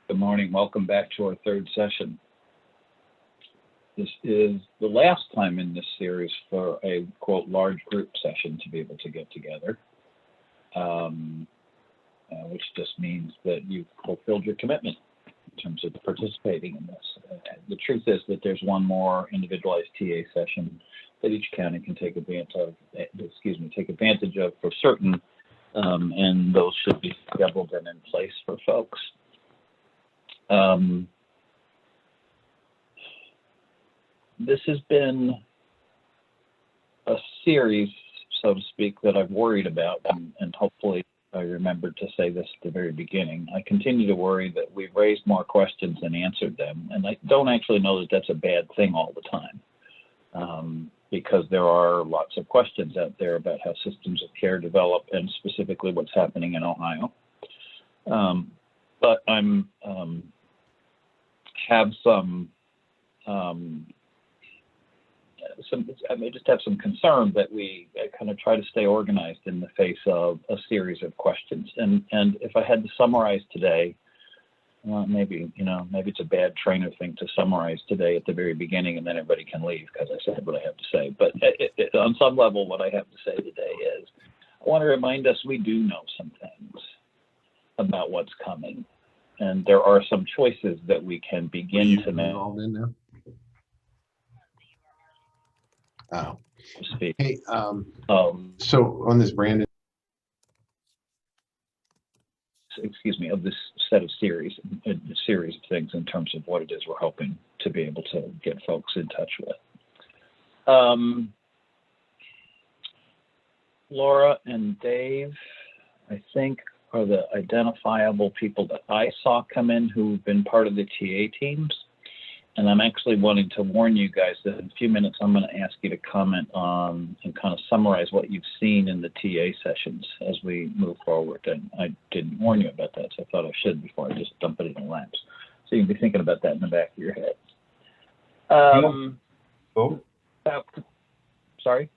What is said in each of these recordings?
Good morning. Welcome back to our third session. This is the last time in this series for a, quote, large group session to be able to get together, which just means that you've fulfilled your commitment in terms of participating in this. The truth is that there's one more individualized TA session that each county can take advantage of for certain, and those should be scheduled and in place for folks. This has been a series, so to speak, that I've worried about, and hopefully I remembered to say this at the very beginning. I continue to worry that we've raised more questions than answered them, and I don't actually know that that's a bad thing all the time, because there are lots of questions out there about how systems of care develop and specifically what's happening in Ohio. But I'm I may just have some concern that we kind of try to stay organized in the face of a series of questions. And if I had to summarize today, maybe it's a bad trainer thing to summarize today at the very beginning and then everybody can leave because I said what I have to say. But on some level, what I have to say today is I want to remind us we do know some things about what's coming. And there are some choices that we can begin to make. Oh, hey, so on this, Brandon, excuse me, of this set of series of things in terms of what it is we're hoping to be able to get folks in touch with. Laura and Dave, I think, are the identifiable people that I saw come in who've been part of the TA teams. And I'm actually wanting to warn you guys that in a few minutes, I'm going to ask you to comment on and kind of summarize what you've seen in the TA sessions as we move forward. And I didn't warn you about that, so I thought I should before I just dump it in the laps. So you can be thinking about that in the back of your head. Sorry?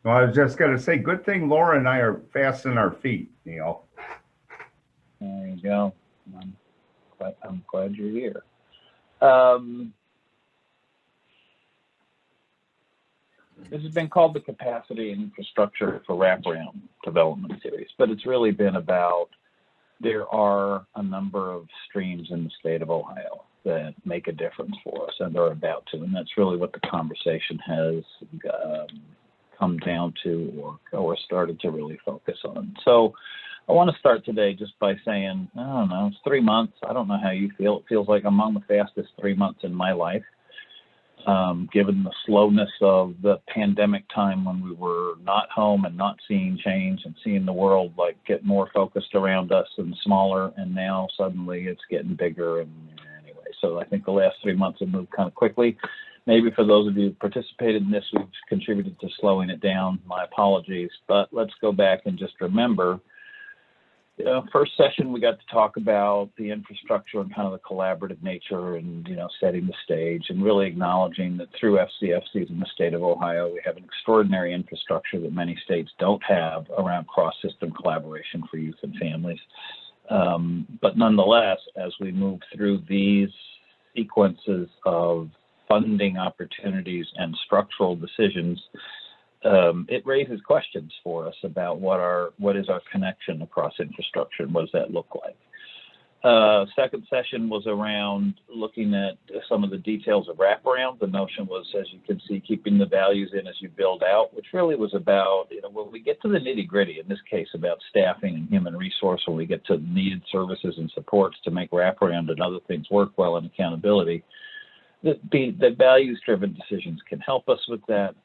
Well, I was just going to say, good thing Laura and I are fast in our feet, Neil. There you go. I'm glad you're here. This has been called the Capacity and Infrastructure for Wraparound Development Series, but it's really been about there are a number of streams in the state of Ohio that make a difference for us and are about to, and that's really what the conversation has come down to or started to really focus on. So I want to start today just by saying, I don't know, it's 3 months. I don't know how you feel. It feels like I'm on the fastest 3 months in my life, given the slowness of the pandemic time when we were not home and not seeing change and seeing the world like get more focused around us and smaller. And now suddenly it's getting bigger. And anyway, so I think the last 3 months have moved kind of quickly. Maybe for those of you who participated in this, we've contributed to slowing it down. My apologies, but let's go back and just remember, first session, we got to talk about the infrastructure and kind of the collaborative nature and, setting the stage and really acknowledging that through FCFCs in the state of Ohio, we have an extraordinary infrastructure that many states don't have around cross-system collaboration for youth and families. But nonetheless, as we move through these sequences of funding opportunities and structural decisions, it raises questions for us about what is our connection across infrastructure and what does that look like. Second session was around looking at some of the details of wraparound. The notion was, as you can see, keeping the values in as you build out, which really was about, when we get to the nitty gritty, in this case about staffing and human resource, when we get to needed services and supports to make wraparound and other things work well and accountability, the values-driven decisions can help us with that.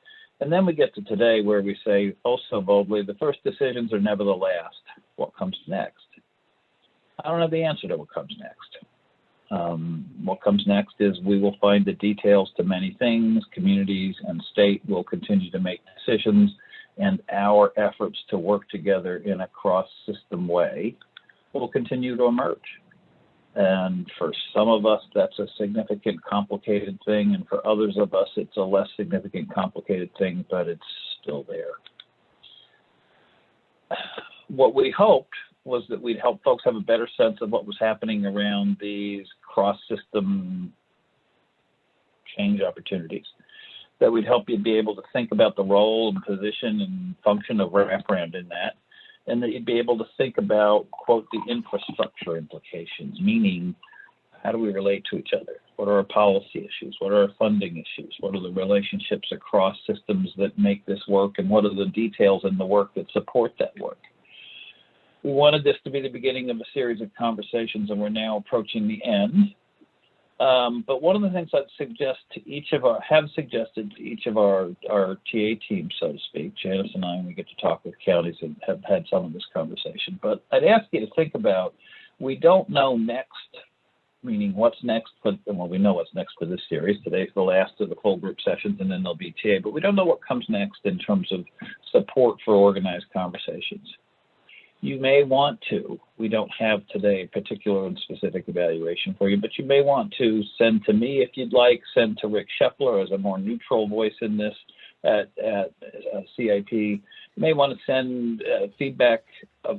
And then we get to today where we say, oh so boldly, the first decisions are never the last. What comes next? I don't have the answer to what comes next. What comes next is we will find the details to many things. Communities and state will continue to make decisions, and our efforts to work together in a cross-system way will continue to emerge. And for some of us, that's a significant, complicated thing. And for others of us, it's a less significant, complicated thing, but it's still there. What we hoped was that we'd help folks have a better sense of what was happening around these cross-system change opportunities, that we'd help you be able to think about the role and position and function of wraparound in that, and that you'd be able to think about, quote, the infrastructure implications, meaning how do we relate to each other? What are our policy issues? What are our funding issues? What are the relationships across systems that make this work? And what are the details in the work that support that work? We wanted this to be the beginning of a series of conversations, and we're now approaching the end. But one of the things I'd suggest to each of our, have suggested to each of our TA teams, so to speak, Janice and I, when we get to talk with counties and have had some of this conversation, but I'd ask you to think about, we don't know next, meaning what's next for, well, we know what's next for this series. Today's the last of the full group sessions, and then there'll be TA, but we don't know what comes next in terms of support for organized conversations. You may want to, we don't have today a particular and specific evaluation for you, but you may want to send to me if you'd like, send to Rick Scheffler as a more neutral voice in this at CIP. You may want to send feedback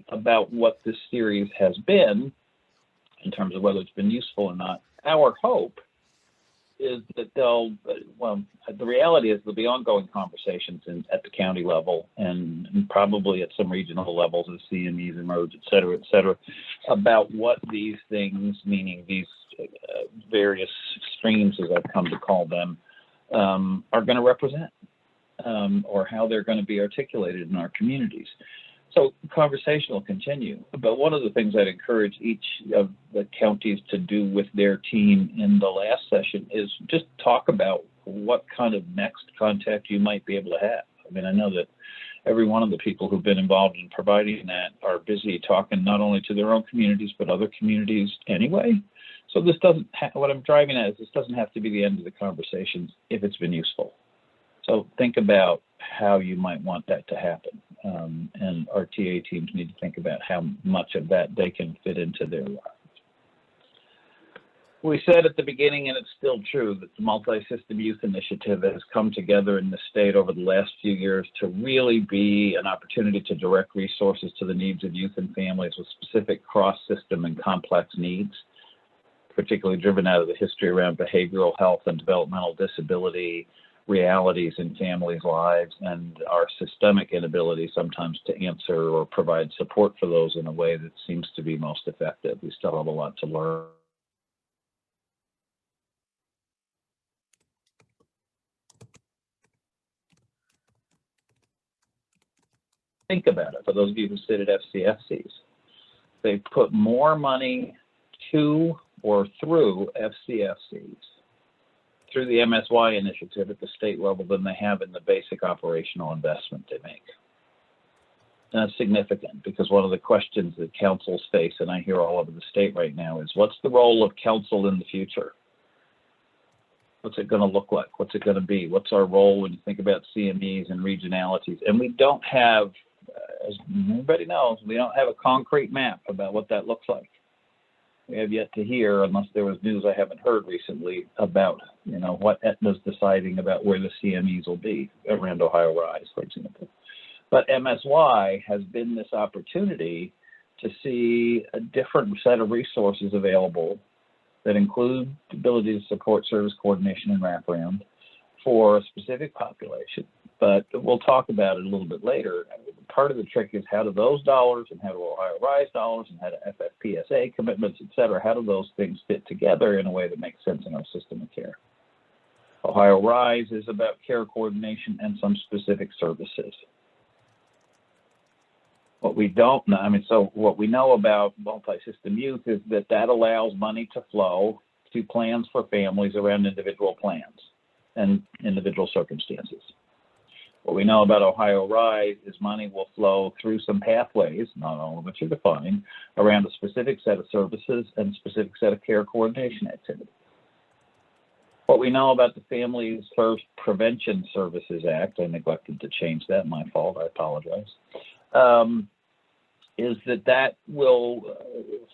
about what this series has been in terms of whether it's been useful or not. Our hope is that they'll, well, the reality is there'll be ongoing conversations at the county level and probably at some regional levels as CMEs emerge, et cetera, about what these things, meaning these various streams, as I've come to call them, are going to represent, or how they're going to be articulated in our communities. So the conversation will continue, but one of the things I'd encourage each of the counties to do with their team in the last session is just talk about what kind of next contact you might be able to have. I mean, I know that every one of the people who've been involved in providing that are busy talking not only to their own communities, but other communities anyway. So this doesn't, what I'm driving at is this doesn't have to be the end of the conversations if it's been useful. So think about how you might want that to happen. And our TA teams need to think about how much of that they can fit into their lives. We said at the beginning, and it's still true, that the MultiSystem Youth Initiative has come together in the state over the last few years to really be an opportunity to direct resources to the needs of youth and families with specific cross-system and complex needs, particularly driven out of the history around behavioral health and developmental disability, realities in families' lives, and our systemic inability sometimes to answer or provide support for those in a way that seems to be most effective. We still have a lot to learn. Think about it, for those of you who sit at FCFCs, they put more money to or through FCFCs through the MSY initiative at the state level than they have in the basic operational investment they make. And that's significant because one of the questions that councils face, and I hear all over the state right now, is what's the role of council in the future? What's it going to look like? What's it going to be? What's our role when you think about CMEs and regionalities? And we don't have, as everybody knows, we don't have a concrete map about what that looks like. We have yet to hear, unless there was news I haven't heard recently, about, you know, what Aetna's deciding about where the CMEs will be around Ohio Rise, for example. But MSY has been this opportunity to see a different set of resources available that include the ability to support service coordination and wraparound for a specific population. But we'll talk about it a little bit later. Part of the trick is how do those dollars and how do Ohio Rise dollars and how do FFPSA commitments, et cetera, how do those things fit together in a way that makes sense in our system of care? Ohio Rise is about care coordination and some specific services. What we don't know, I mean, so what we know about MultiSystem Youth is that that allows money to flow to plans for families around individual plans and individual circumstances. What we know about Ohio Rise is money will flow through some pathways, not all of which are defined, around a specific set of services and specific set of care coordination activities. What we know about the Families First Prevention Services Act, I neglected to change that, my fault, I apologize, is that will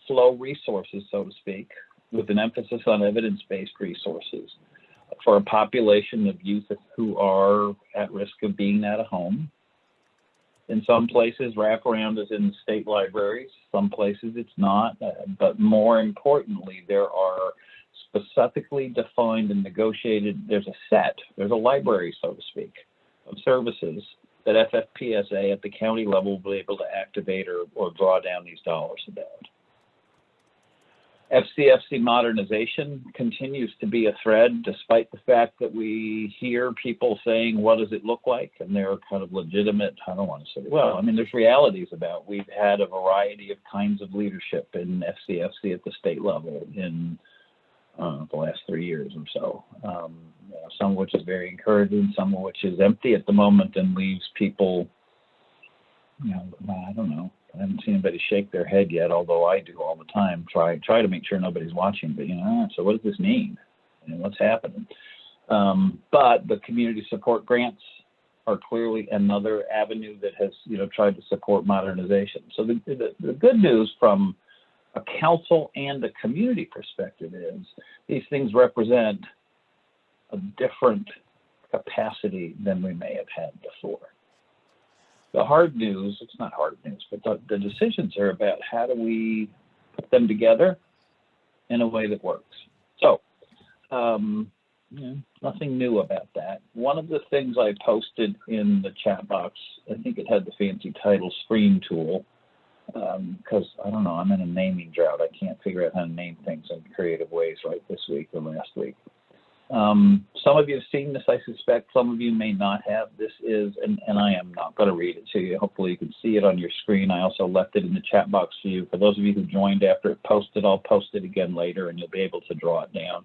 flow resources, so to speak, with an emphasis on evidence-based resources for a population of youth who are at risk of being out of home, In some places, wraparound is in the state libraries. Some places it's not. But more importantly, there are specifically defined and negotiated, there's a library, so to speak, of services that FFPSA at the county level will be able to activate or draw down these dollars about. FCFC modernization continues to be a thread, despite the fact that we hear people saying, what does it look like? And there are kind of legitimate, I don't want to say, well, I mean, there's realities about, we've had a variety of kinds of leadership in FCFC at the state level in the last 3 years or so. Some of which is very encouraging, some of which is empty at the moment and leaves people, I don't know. I haven't seen anybody shake their head yet, although I do all the time. Try to make sure nobody's watching, but so what does this mean? What's happening? But the community support grants are clearly another avenue that has, tried to support modernization. So the good news from a council and a community perspective is these things represent a different capacity than we may have had before. The hard news, it's not hard news, but the decisions are about how do we put them together in a way that works. So, nothing new about that. One of the things I posted in the chat box, I think it had the fancy title Screen Tool, because I don't know, I'm in a naming drought. I can't figure out how to name things in creative ways right this week or last week. Some of you have seen this, I suspect. Some of you may not have. This is, and I am not going to read it to you. Hopefully you can see it on your screen. I also left it in the chat box for you. For those of you who joined after it posted, I'll post it again later and you'll be able to draw it down.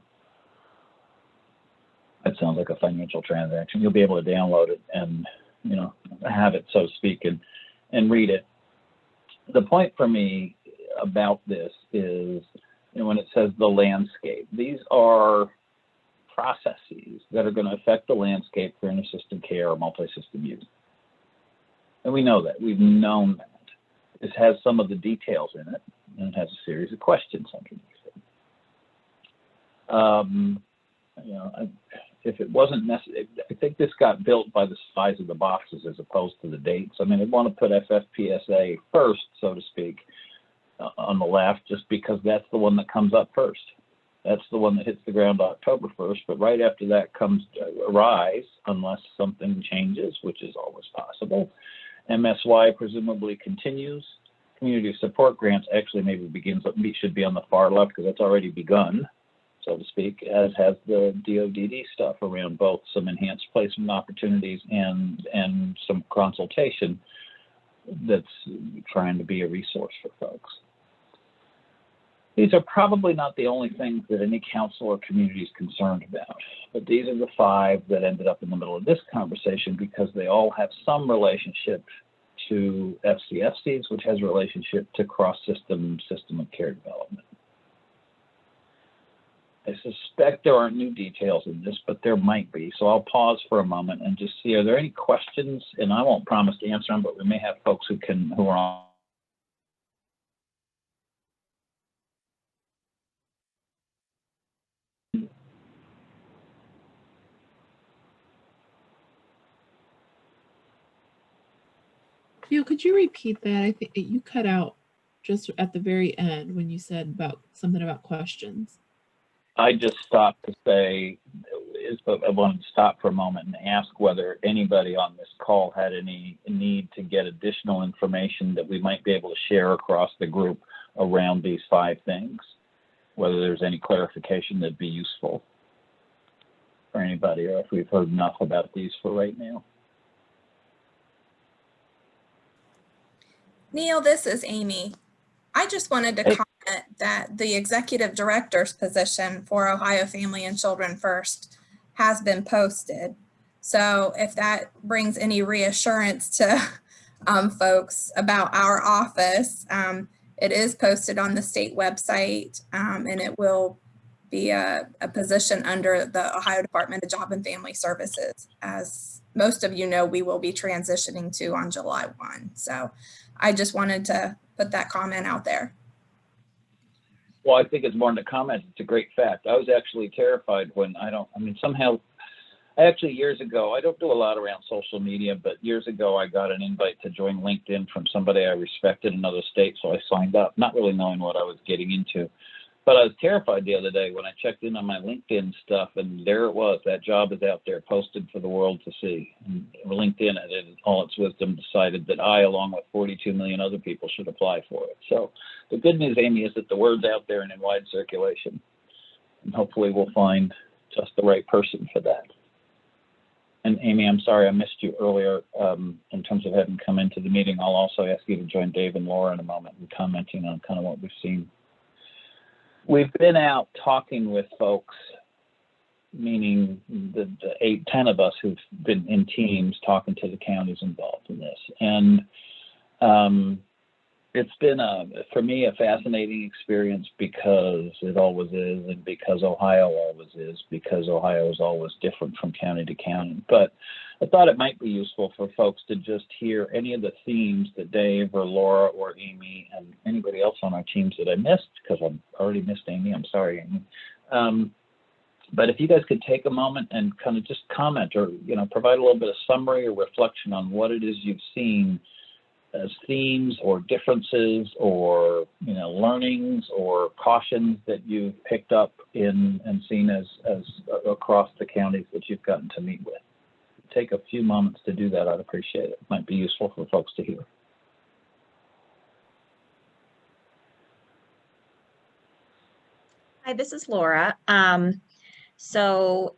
That sounds like a financial transaction. You'll be able to download it and, have it, so to speak, and read it. The point for me about this is, when it says the landscape, these are processes that are going to affect the landscape for inter-system care or multi-system use. And we know that. We've known that. This has some of the details in it, and it has a series of questions underneath it. If it wasn't necessary, I think this got built by the size of the boxes as opposed to the dates. I mean, I want to put FFPSA first, so to speak, on the left, just because that's the one that comes up first. That's the one that hits the ground October 1st, but right after that comes RISE, unless something changes, which is always possible. MSY presumably continues. Community support grants actually maybe should be on the far left because that's already begun, so to speak, as has the DODD stuff around both some enhanced placement opportunities and some consultation that's trying to be a resource for folks. These are probably not the only things that any council or community is concerned about, but these are the 5 that ended up in the middle of this conversation because they all have some relationship to FCFCs, which has a relationship to cross-system system of care development. I suspect there aren't new details in this, but there might be. So I'll pause for a moment and just see, are there any questions? And I won't promise to answer them, but we may have folks who are on. Bill, could you repeat that? I think you cut out just at the very end when you said about something about questions. I just stopped to say, I wanted to stop for a moment and ask whether anybody on this call had any need to get additional information that we might be able to share across the group around these 5 things, whether there's any clarification that'd be useful for anybody, or if we've heard enough about these for right now. Neil, this is Amy. I just wanted to comment that the executive director's position for Ohio Family and Children First has been posted. So if that brings any reassurance to folks about our office, it is posted on the state website, and it will be a position under the Ohio Department of Job and Family Services. As most of you know, we will be transitioning to on July 1. So I just wanted to put that comment out there. Well, I think it's more than a comment. It's a great fact. I was actually terrified when somehow Actually, years ago, I don't do a lot around social media, but years ago, I got an invite to join LinkedIn from somebody I respected in another state, so I signed up, not really knowing what I was getting into. But I was terrified the other day when I checked in on my LinkedIn stuff, and there it was. That job is out there, posted for the world to see. And LinkedIn, in all its wisdom, decided that I, along with 42 million other people, should apply for it. So the good news, Amy, is that the word's out there and in wide circulation. And hopefully we'll find just the right person for that. And Amy, I'm sorry I missed you earlier in terms of having come into the meeting. I'll also ask you to join Dave and Laura in a moment and commenting on kind of what we've seen. We've been out talking with folks, meaning the 8-10 of us who've been in teams talking to the counties involved in this. And it's been, for me, a fascinating experience because it always is, and because Ohio always is, because Ohio is always different from county to county. But I thought it might be useful for folks to just hear any of the themes that Dave or Laura or Amy and anybody else on our teams that I missed, because I've already missed Amy, I'm sorry, Amy. But if you guys could take a moment and kind of just comment or, provide a little bit of summary or reflection on what it is you've seen as themes or differences or, learnings or cautions that you've picked up in and seen as across the counties that you've gotten to meet with. Take a few moments to do that. I'd appreciate it. It might be useful for folks to hear. Hi, this is Laura. So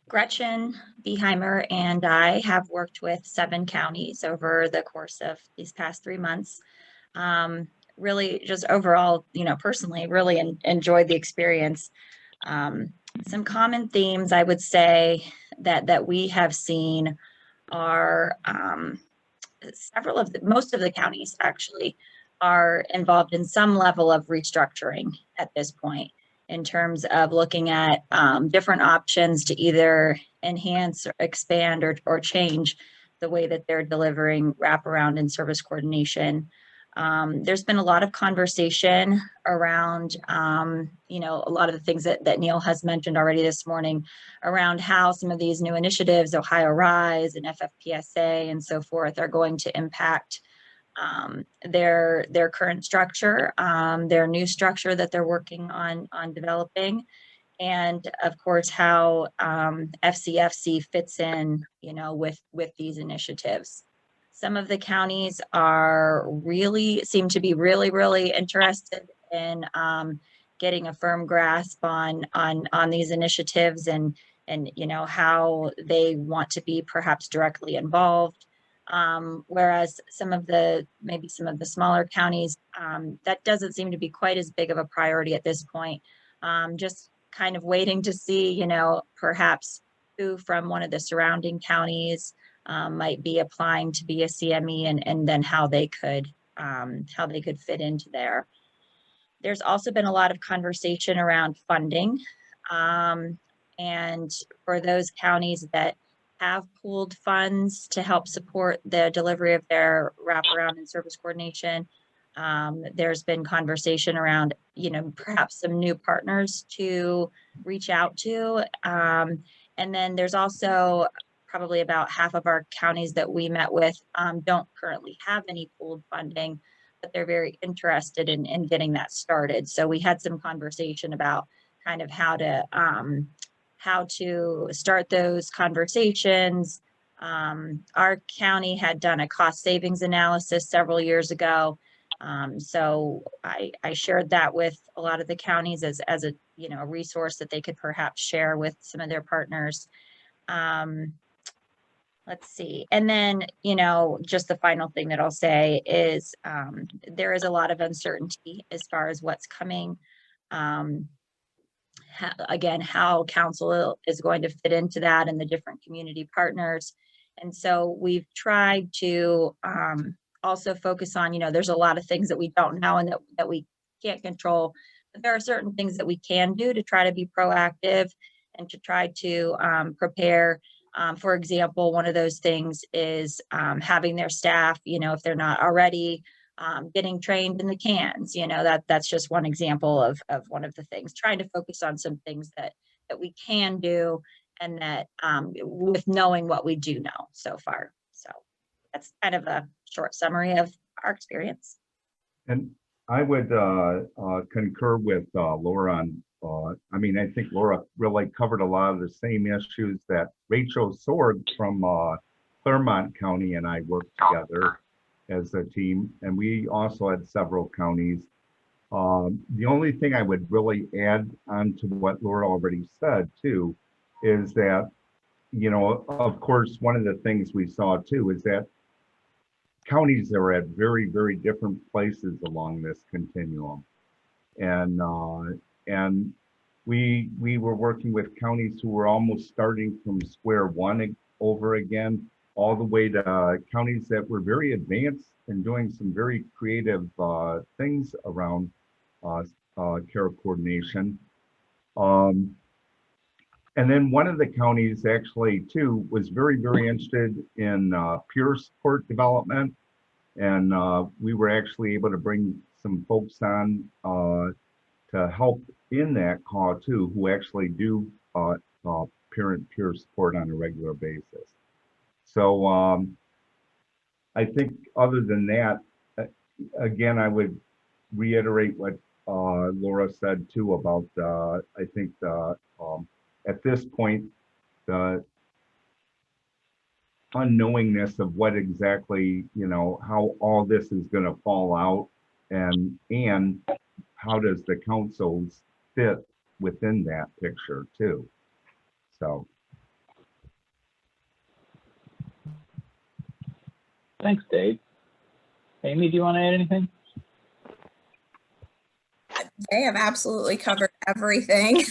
Gretchen Beheimer and I have worked with 7 counties over the course of these past 3 months. Really just overall, personally really enjoyed the experience. Some common themes I would say that we have seen are most of the counties actually are involved in some level of restructuring at this point, in terms of looking at different options to either enhance, or expand, or change the way that they're delivering wraparound and service coordination. There's been a lot of conversation around, a lot of the things that Neil has mentioned already this morning around how some of these new initiatives, Ohio Rise and FFPSA and so forth, are going to impact their current structure, their new structure that they're working on developing, and of course how FCFC fits in, with these initiatives. Some of the counties seem to be really interested in getting a firm grasp on these initiatives and how they want to be perhaps directly involved. Whereas maybe some of the smaller counties, that doesn't seem to be quite as big of a priority at this point. Just kind of waiting to see, perhaps who from one of the surrounding counties might be applying to be a CME, and then how they could fit into there. There's also been a lot of conversation around funding, and for those counties that have pooled funds to help support the delivery of their wraparound and service coordination, there's been conversation around, perhaps some new partners to reach out to. And then there's also probably about half of our counties that we met with don't currently have any pooled funding, but they're very interested in getting that started. So we had some conversation about kind of how to start those conversations. Our county had done a cost savings analysis several years ago. So I shared that with a lot of the counties as a resource that they could perhaps share with some of their partners. Let's see. And then, just the final thing that I'll say is there is a lot of uncertainty as far as what's coming. Again, how council is going to fit into that and the different community partners. And so we've tried to also focus on, there's a lot of things that we don't know and that we can't control, but there are certain things that we can do to try to be proactive and to try to prepare. For example, one of those things is having their staff, if they're not already getting trained in the cans, that's just one example of one of the things, trying to focus on some things that we can do and that with knowing what we do know so far. So that's kind of a short summary of our experience. And I would concur with Laura on, I mean, I think Laura really covered a lot of the same issues that Rachel Sword from Claremont County and I worked together as a team, and we also had several counties. The only thing I would really add on to what Laura already said too, is that, you know, of course, one of the things we saw too is that counties are at very, very different places along this continuum. And we were working with counties who were almost starting from square one over again, all the way to counties that were very advanced and doing some very creative things around care coordination. And then one of the counties actually too was very, very interested in peer support development. And we were actually able to bring some folks on to help in that call too, who actually do parent peer support on a regular basis. So I think other than that, again, I would reiterate what Laura said too about I think at this point, the unknowingness of what exactly, you know, how all this is going to fall out, and how does the councils fit within that picture too. So. Thanks, Dave. Amy, do you want to add anything? They have absolutely covered everything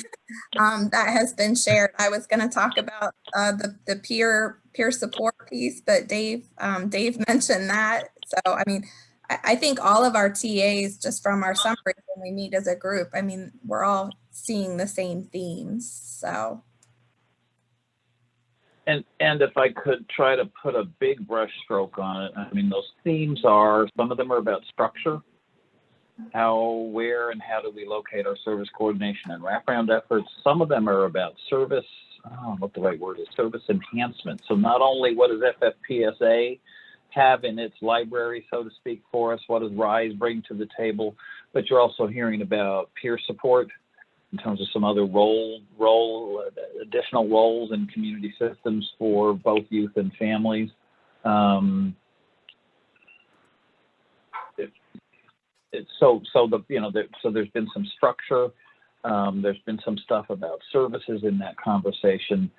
that has been shared. I was going to talk about the peer support piece, but Dave mentioned that. So, I mean, I think all of our TAs, just from our summary when we meet as a group, I mean, we're all seeing the same themes. So. And if I could try to put a big brush stroke on it, I mean, those themes are, some of them are about structure. How, where, and how do we locate our service coordination and wraparound efforts? Some of them are about service, I don't know what the right word is, service enhancement. So not only what does FFPSA have in its library, so to speak, for us, what does RISE bring to the table, but you're also hearing about peer support in terms of some other additional roles in community systems for both youth and families. So there's been some structure. There's been some stuff about services in that conversation,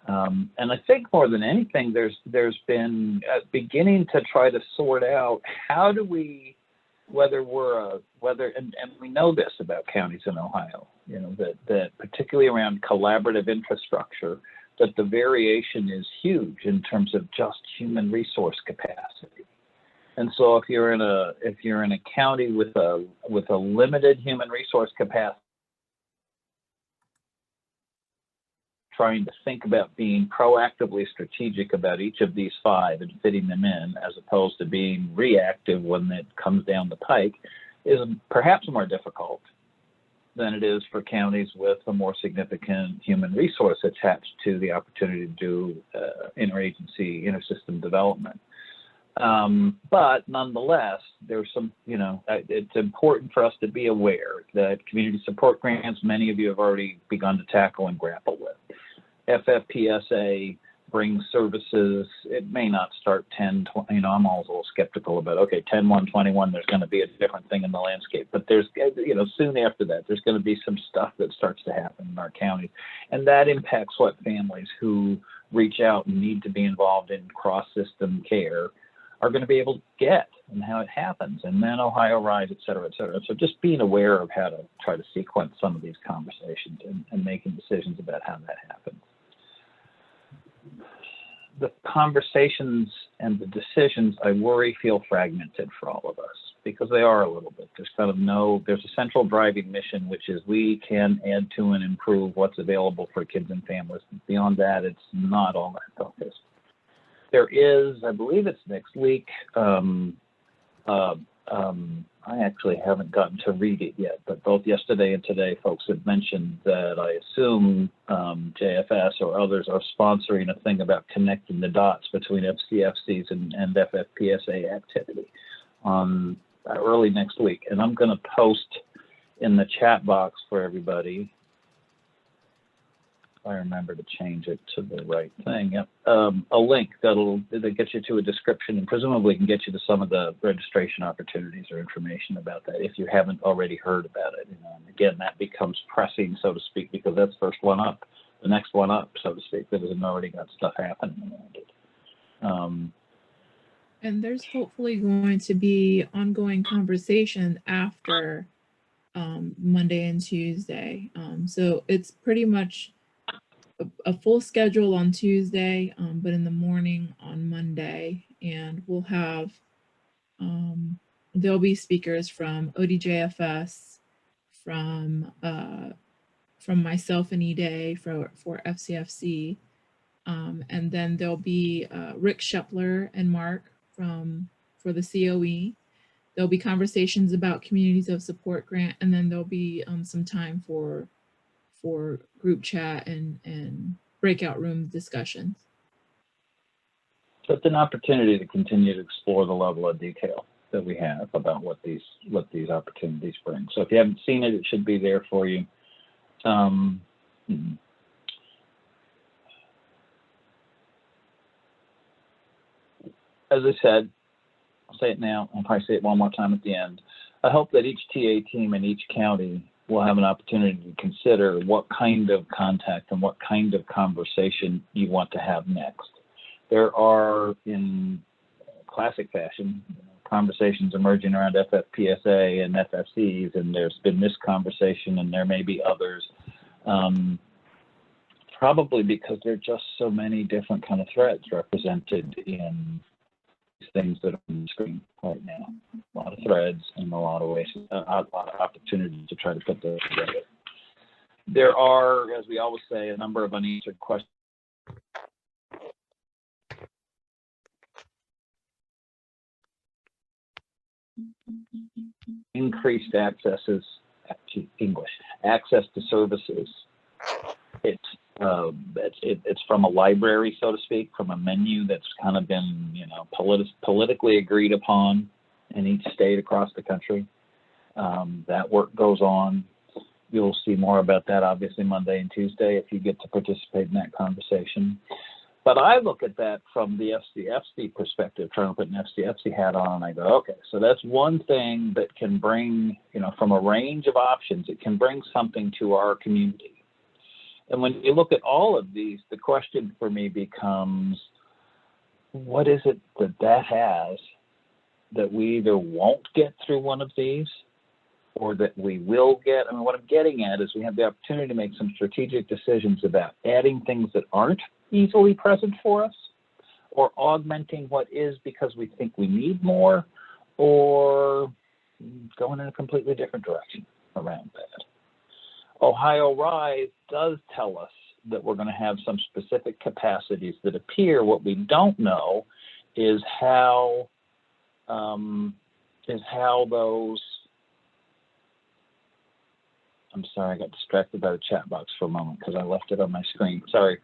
and I think more than anything, there's been beginning to try to sort out how do we, and we know this about counties in Ohio, you know, that particularly around collaborative infrastructure, that the variation is huge in terms of just human resource capacity. And so if you're in a county with a limited human resource capacity, trying to think about being proactively strategic about each of these five and fitting them in, as opposed to being reactive when it comes down the pike, is perhaps more difficult than it is for counties with a more significant human resource attached to the opportunity to do interagency, intersystem development. But nonetheless, there's some, you know, it's important for us to be aware that community support grants, many of you have already begun to tackle and grapple with. FFPSA brings services, it may not start 10, 20, you know, I'm always a little skeptical about, okay, 10-1-21, there's going to be a different thing in the landscape. But there's, you know, soon after that, there's going to be some stuff that starts to happen in our counties. And that impacts what families who reach out and need to be involved in cross-system care are going to be able to get, and how it happens, and then Ohio RISE, et cetera, et cetera. So just being aware of how to try to sequence some of these conversations and making decisions about how that happens. The conversations and the decisions, I worry, feel fragmented for all of us, because they are a little bit. There's kind of there's a central driving mission, which is we can add to and improve what's available for kids and families. Beyond that, it's not all that focused. There is, I believe it's next week, a I actually haven't gotten to read it yet, but both yesterday and today, folks have mentioned that I assume JFS or others are sponsoring a thing about connecting the dots between FCFCs and FFPSA activity on early next week. And I'm going to post in the chat box for everybody, I remember to change it to the right thing. Yep. A link that'll get you to a description and presumably can get you to some of the registration opportunities or information about that if you haven't already heard about it. Again, that becomes pressing, so to speak, because that's first one up, the next one up, so to speak, that hasn't already got stuff happening around it. And there's hopefully going to be ongoing conversation after Monday and Tuesday. So it's pretty much a full schedule on Tuesday, but in the morning on Monday, and we'll have there'll be speakers from ODJFS, from myself and E-Day for FCFC, and then there'll be Rick Shepler and Mark for the COE. There'll be conversations about Communities of Support grant, and then there'll be some time for group chat and breakout room discussions. So it's an opportunity to continue to explore the level of detail that we have about what these opportunities bring. So if you haven't seen it, it should be there for you. As I said, I'll say it now, I'll probably say it one more time at the end. I hope that each TA team in each county will have an opportunity to consider what kind of contact and what kind of conversation you want to have next. There are, in classic fashion, conversations emerging around FFPSA and FFCs, and there's been this conversation and there may be others, probably because there are just so many different kind of threads represented in things that are on the screen right now. A lot of threads and a lot of ways, a lot of opportunities to try to put those together. There are, as we always say, a number of unanswered questions. Increased access to services. It's from a library, so to speak, from a menu that's kind of been, politically agreed upon in each state across the country. That work goes on. You'll see more about that, obviously, Monday and Tuesday if you get to participate in that conversation. But I look at that from the FCFC perspective, trying to put an FCFC hat on, and I go, okay, so that's one thing that can bring, from a range of options, it can bring something to our community. And when you look at all of these, the question for me becomes, what is it that has that we either won't get through one of these or that we will get? I mean, what I'm getting at is we have the opportunity to make some strategic decisions about adding things that aren't easily present for us, or augmenting what is because we think we need more, or going in a completely different direction around that. Ohio Rise does tell us that we're going to have some specific capacities that appear. What we don't know is how those. I'm sorry, I got distracted by the chat box for a moment because I left it on my screen. Sorry.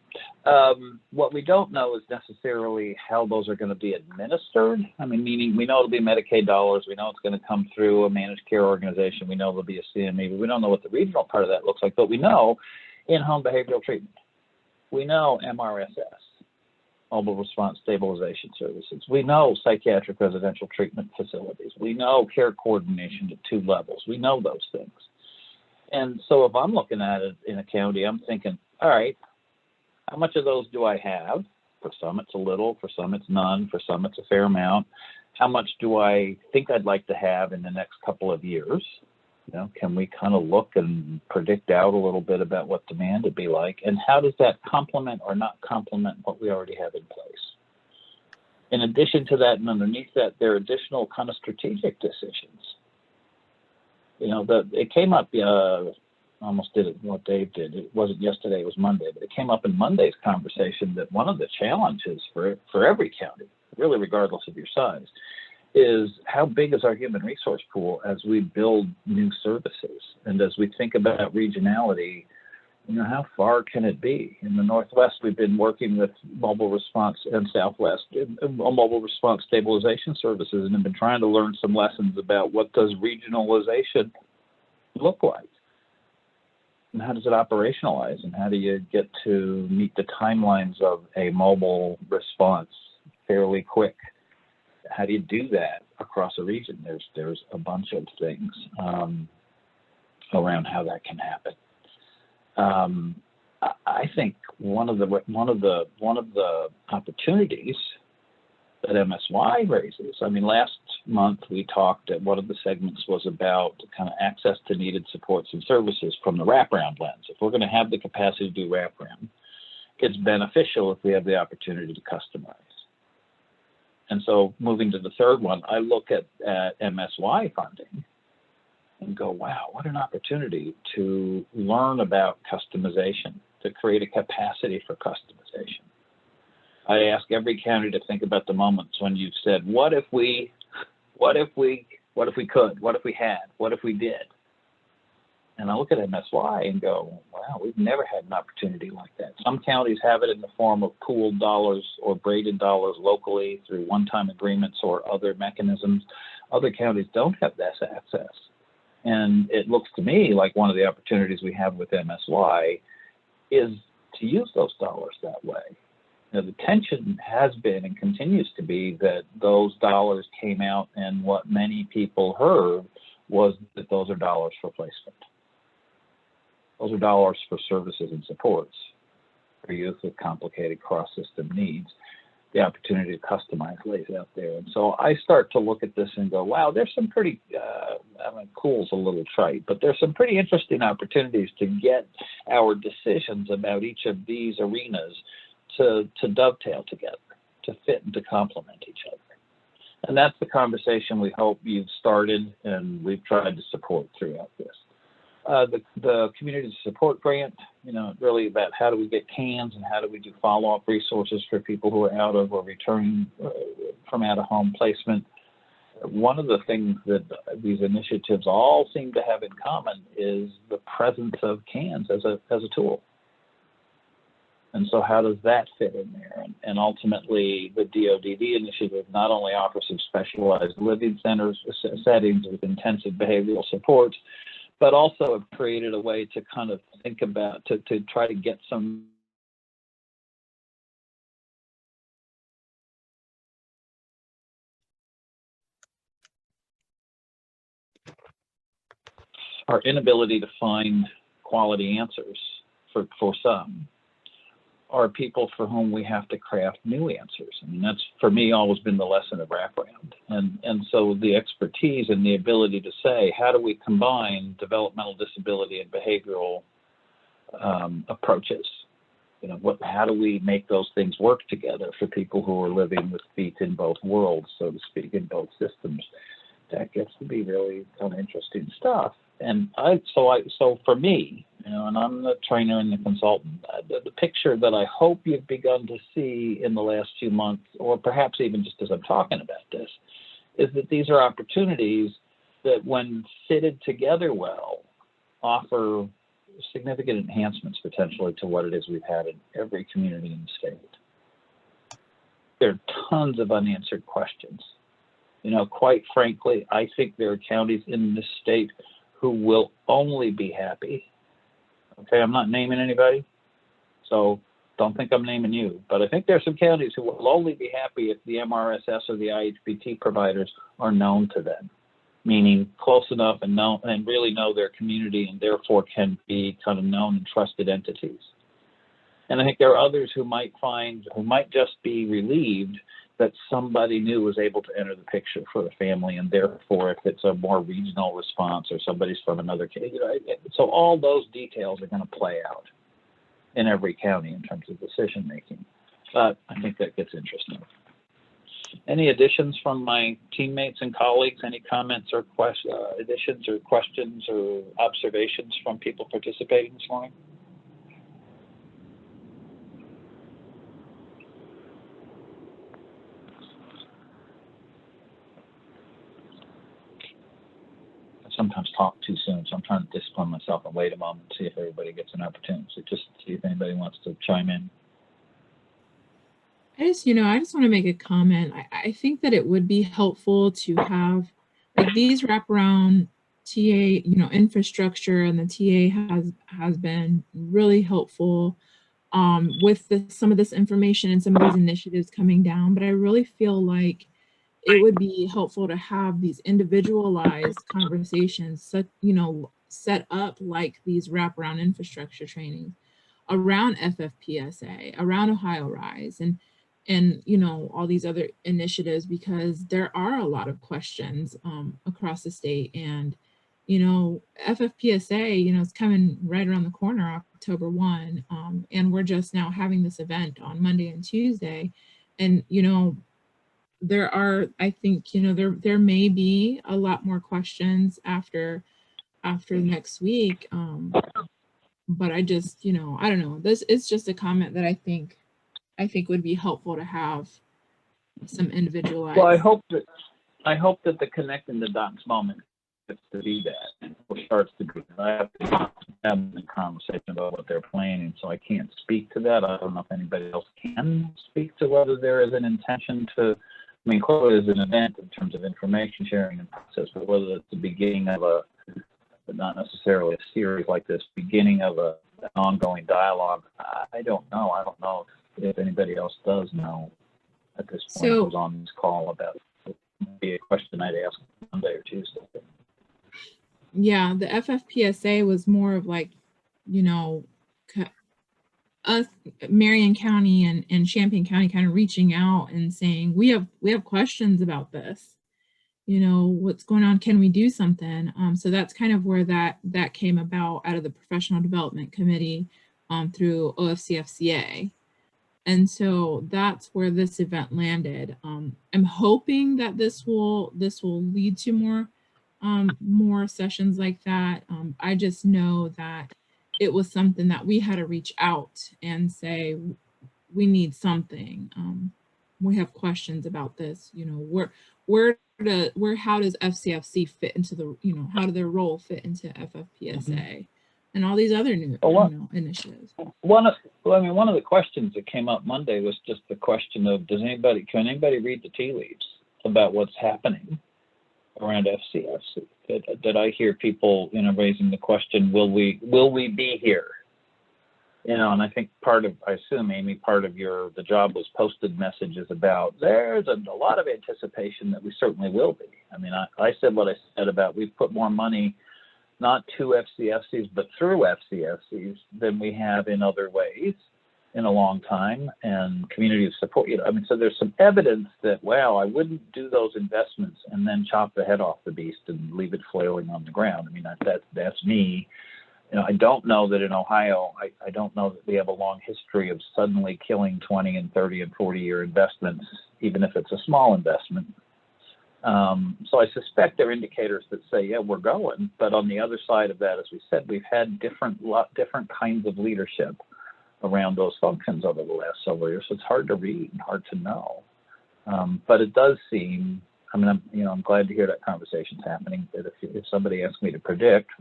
What we don't know is necessarily how those are going to be administered. I mean, meaning we know it'll be Medicaid dollars. We know it's going to come through a managed care organization. We know there'll be a CME, but we don't know what the regional part of that looks like. But we know in-home behavioral treatment. We know MRSS, mobile response stabilization services. We know psychiatric residential treatment facilities. We know care coordination at 2 levels. We know those things. And so if I'm looking at it in a county, I'm thinking, all right, how much of those do I have? For some, it's a little. For some, it's none. For some, it's a fair amount. How much do I think I'd like to have in the next couple of years? Can we kind of look and predict out a little bit about what demand would be like? And how does that complement or not complement what we already have in place? In addition to that and underneath that, there are additional kind of strategic decisions. It came up, almost did it what Dave did. It wasn't yesterday, it was Monday, but it came up in Monday's conversation that one of the challenges for every county, really regardless of your size, is how big is our human resource pool as we build new services, and as we think about regionality, you know, how far can it be? In the Northwest, we've been working with mobile response, and Southwest, mobile response stabilization services, and have been trying to learn some lessons about what does regionalization look like, and how does it operationalize, and how do you get to meet the timelines of a mobile response fairly quick? How do you do that across a region? There's a bunch of things around how that can happen. I think one of the opportunities that MSY raises. I mean, last month we talked at one of the segments was about kind of access to needed supports and services from the wraparound lens. If we're going to have the capacity to do wraparound, it's beneficial if we have the opportunity to customize. And so moving to the third one, I look at MSY funding and go, wow, what an opportunity to learn about customization, to create a capacity for customization. I ask every county to think about the moments when you've said, what if we could, what if we had, what if we did? And I look at MSY and go, wow, we've never had an opportunity like that. Some counties have it in the form of pooled dollars or braided dollars locally through one-time agreements or other mechanisms. Other counties don't have this access. And it looks to me like one of the opportunities we have with MSY is to use those dollars that way. You know, the tension has been and continues to be that those dollars came out, and what many people heard was that those are dollars for placement. Those are dollars for services and supports for youth with complicated cross-system needs. The opportunity to customize lays out there. And so I start to look at this and go, wow, there's some pretty, I mean, cool's a little trite, but there's some pretty interesting opportunities to get our decisions about each of these arenas to dovetail together, to fit and to complement each other. And that's the conversation we hope you've started and we've tried to support throughout this. The community support grant, you know, really about how do we get cans and how do we do follow-up resources for people who are out of or returning from out-of-home placement. One of the things that these initiatives all seem to have in common is the presence of cans as a tool. And so how does that fit in there? And ultimately, the DODD initiative not only offers some specialized living centers, settings with intensive behavioral supports, but also have created a way to kind of think about, to try to get some our inability to find quality answers for some are people for whom we have to craft new answers. I mean, that's, for me, always been the lesson of wraparound. And so the expertise and the ability to say, how do we combine developmental disability and behavioral approaches? You know, how do we make those things work together for people who are living with feet in both worlds, so to speak, in both systems? That gets to be really kind of interesting stuff. And so for me, you know, and I'm the trainer and the consultant, the picture that I hope you've begun to see in the last few months, or perhaps even just as I'm talking about this, is that these are opportunities that, when fitted together well, offer significant enhancements potentially to what it is we've had in every community in the state. There are tons of unanswered questions. You know, quite frankly, I think there are counties in this state who will only be happy. Okay, I'm not naming anybody, so don't think I'm naming you, but I think there are some counties who will only be happy if the MRSS or the IHBT providers are known to them, meaning close enough and known and really know their community, and therefore can be kind of known and trusted entities. And I think there are others who might just be relieved that somebody new was able to enter the picture for the family, and therefore, if it's a more regional response or somebody's from another county, you know, so all those details are going to play out in every county in terms of decision making. But I think that gets interesting. Any additions from my teammates and colleagues? Any comments or additions or questions or observations from people participating this morning? sometimes talk too soon, so I'm trying to discipline myself and wait a moment and see if everybody gets an opportunity. So just see if anybody wants to chime in. I just want to make a comment. I think that it would be helpful to have like these wraparound TA, infrastructure, and the TA has been really helpful with some of this information and some of these initiatives coming down. But I really feel like it would be helpful to have these individualized conversations, set up like these wraparound infrastructure trainings around FFPSA, around Ohio Rise, and all these other initiatives, because there are a lot of questions across the state. And FFPSA, it's coming right around the corner, October 1, and we're just now having this event on Monday and Tuesday. And there are, I think, there may be a lot more questions after next week. But I just, I don't know. This is just a comment that I think would be helpful to have some individualized. Well, I hope that the connecting the dots moment gets to be that, or starts to be. I have to have a conversation about what they're planning, so I can't speak to that. I don't know if anybody else can speak to whether there is an intention to. I mean, clearly there's an event in terms of information sharing and process, but whether it's the beginning of but not necessarily a series like this, beginning of an ongoing dialogue, I don't know. I don't know if anybody else does know at this point. So, who's on this call about it. Would be a question I'd ask Monday or Tuesday. Yeah, the FFPSA was more of like, us, Marion County and Champaign County, kind of reaching out and saying, we have questions about this. What's going on? Can we do something? So that's kind of where that came about out of the Professional Development Committee through OFCFCA. And so that's where this event landed. I'm hoping that this will lead to more sessions like that. I just know that it was something that we had to reach out and say, we need something. We have questions about this. How does FCFC fit into the, how do their role fit into FFPSA and all these other new initiatives? One of the questions that came up Monday was just the question of, can anybody read the tea leaves about what's happening around FCFC? Did I hear people, raising the question, will we be here? And I think I assume, Amy, part of the job was posted messages about there's a lot of anticipation that we certainly will be. I mean, I said what I said about we've put more money, not to FCFCs, but through FCFCs than we have in other ways in a long time, and community of support. So there's some evidence that, wow, I wouldn't do those investments and then chop the head off the beast and leave it flailing on the ground. I mean, that's me. I don't know that in Ohio, I don't know that we have a long history of suddenly killing 20 and 30 and 40-year investments, even if it's a small investment. So I suspect there are indicators that say, yeah, we're going. But on the other side of that, as we said, we've had different kinds of leadership around those functions over the last several years. So it's hard to read and hard to know. But it does seem, I'm glad to hear that conversation's happening. That if somebody asks me to predict,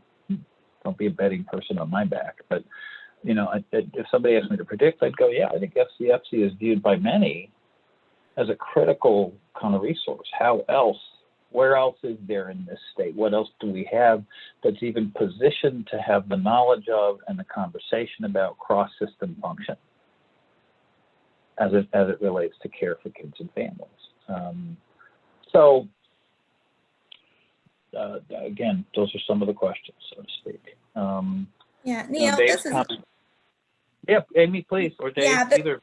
don't be a betting person on my back, but if somebody asked me to predict, I'd go, yeah, I think FCFC is viewed by many as a critical kind of resource. Where else is there in this state? What else do we have that's even positioned to have the knowledge of and the conversation about cross-system function as it relates to care for kids and families? Again, those are some of the questions, so to speak. Yeah, Neil, Yep, Amy, please, or Dave, either.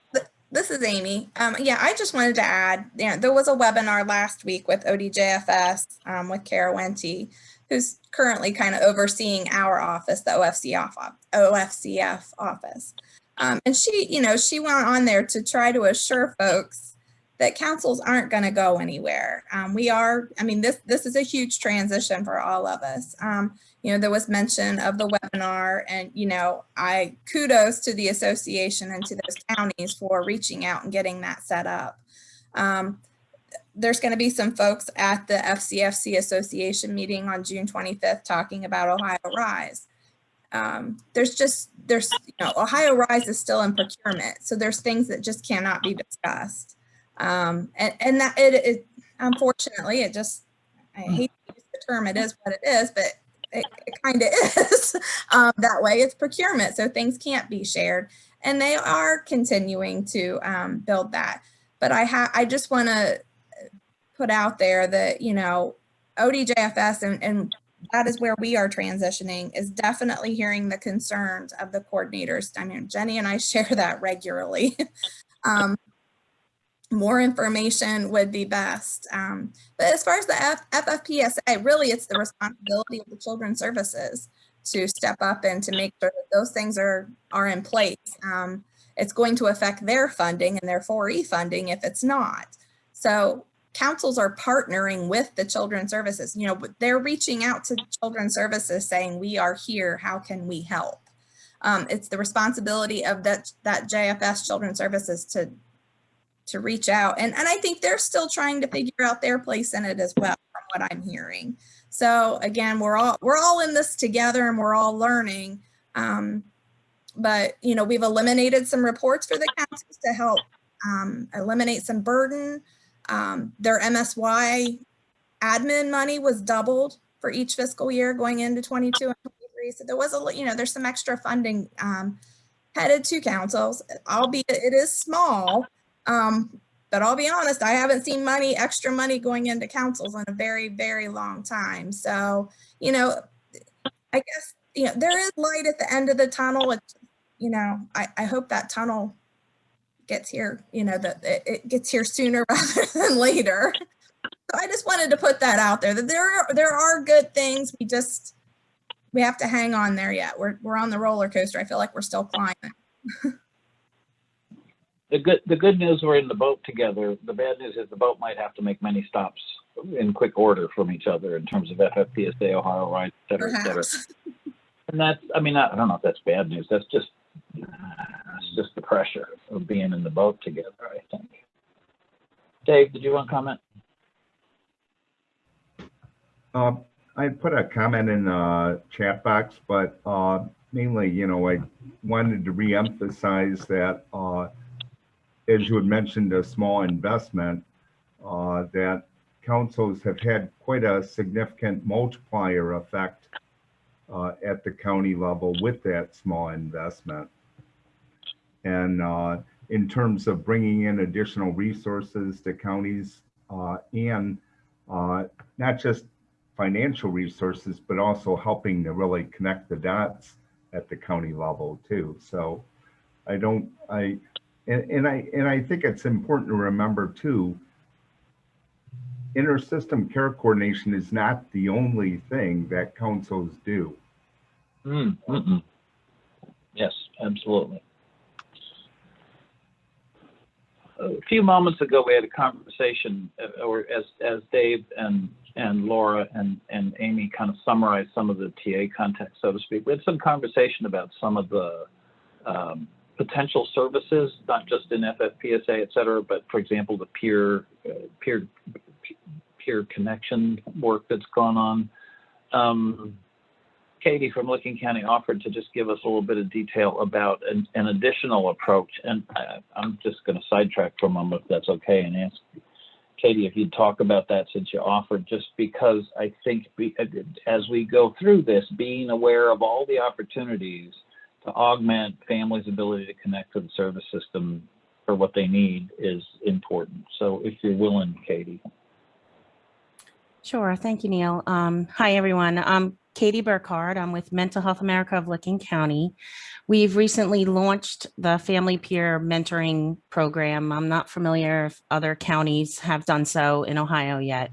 This is Amy. I just wanted to add, there was a webinar last week with ODJFS with Kara Wente, who's currently kind of overseeing our office, the OFCF office. And she went on there to try to assure folks that councils aren't going to go anywhere. This is a huge transition for all of us. There was mention of the webinar, and, I kudos to the association and to those counties for reaching out and getting that set up. there's going to be some folks at the FCFC Association meeting on June 25th talking about Ohio Rise. Ohio Rise is still in procurement, so there's things that just cannot be discussed. And that it unfortunately, I hate to use the term, it is what it is, but it kind of is that way. It's procurement, so things can't be shared, and they are continuing to build that. But I just want to put out there that, ODJFS and that is where we are transitioning, is definitely hearing the concerns of the coordinators. I mean, Jenny and I share that regularly. More information would be best. But as far as the FFPSA, really it's the responsibility of the Children's Services to step up and to make sure that those things are in place. It's going to affect their funding and their 4E funding if it's not. So councils are partnering with the Children's Services. They're reaching out to Children's Services saying, we are here, how can we help? It's the responsibility of that JFS Children's Services to reach out. And I think they're still trying to figure out their place in it as well, from what I'm hearing. So again, we're all in this together and we're all learning. But we've eliminated some reports for the councils to help eliminate some burden. Their MSY admin money was doubled for each fiscal year going into 22 and 23. So there was there's some extra funding headed to councils, albeit it is small. But I'll be honest, I haven't seen extra money going into councils in a very, very long time. So, I guess, there is light at the end of the tunnel. I hope that tunnel gets here, that it gets here sooner rather than later. So I just wanted to put that out there, that there are good things. We have to hang on there yet. We're on the roller coaster. I feel like we're still climbing. The good news, we're in the boat together. The bad news is the boat might have to make many stops in quick order from each other in terms of FFPSA, Ohio Rise, et cetera, et cetera. And that's, I don't know if that's bad news. That's just the pressure of being in the boat together, I think. Dave, did you want to comment? I put a comment in the chat box, but mainly, I wanted to reemphasize that, as you had mentioned, a small investment, that councils have had quite a significant multiplier effect at the county level with that small investment. And in terms of bringing in additional resources to counties and not just financial resources, but also helping to really connect the dots at the county level too. So I think it's important to remember too, inter-system care coordination is not the only thing that councils do. Yes, absolutely. A few moments ago, we had a conversation, or as Dave and Laura and Amy kind of summarized some of the TA context, so to speak. We had some conversation about some of the potential services, not just in FFPSA, et cetera, but for example, the peer connection work that's gone on. Katie from Licking County offered to just give us a little bit of detail about an additional approach. And I'm just going to sidetrack for a moment, if that's okay, and ask Katie if you'd talk about that since you offered, just because I think as we go through this, being aware of all the opportunities to augment families' ability to connect to the service system for what they need is important. So if you're willing, Katie. Sure. Thank you, Neil. Hi, everyone. I'm Katie Burkhardt. I'm with Mental Health America of Licking County. We've recently launched the Family Peer Mentoring Program. I'm not familiar if other counties have done so in Ohio yet.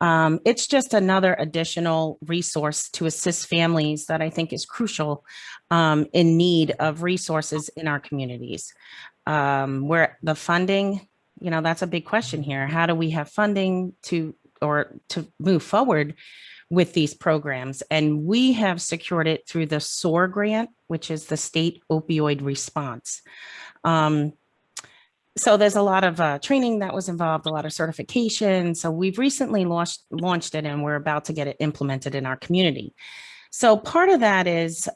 It's just another additional resource to assist families that I think is crucial in need of resources in our communities. Where the funding, that's a big question here. How do we have funding to move forward with these programs? And we have secured it through the SOAR grant, which is the State Opioid Response. so there's a lot of training that was involved, a lot of certification. So we've recently launched it, and we're about to get it implemented in our community. So part of that is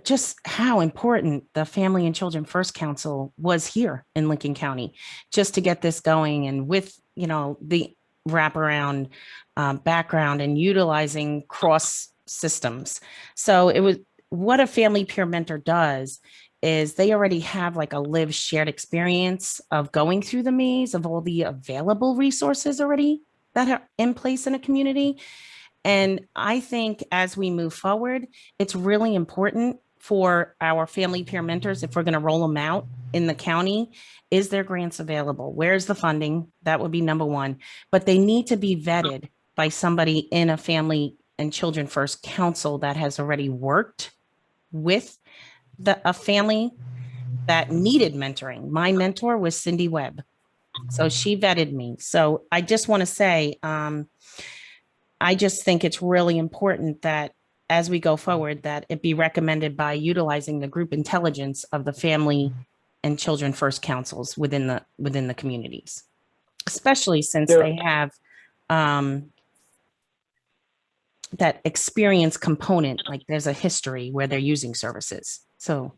just how important the Family and Children First Council was here in Lincoln County, just to get this going, and with, you know, the wraparound background and utilizing cross systems. So it was, what a family peer mentor does is they already have like a lived shared experience of going through the maze of all the available resources already that are in place in a community. And I think as we move forward, it's really important for our family peer mentors, if we're going to roll them out in the county, is there grants available? Where's the funding? That would be number one. But they need to be vetted by somebody in a Family and Children First Council that has already worked with a family that needed mentoring. My mentor was Cindy Webb. So she vetted me. So I just want to say, I just think it's really important that as we go forward, that it be recommended by utilizing the group intelligence of the Family and Children First Councils within the communities, especially since they have that experience component, like there's a history where they're using services. So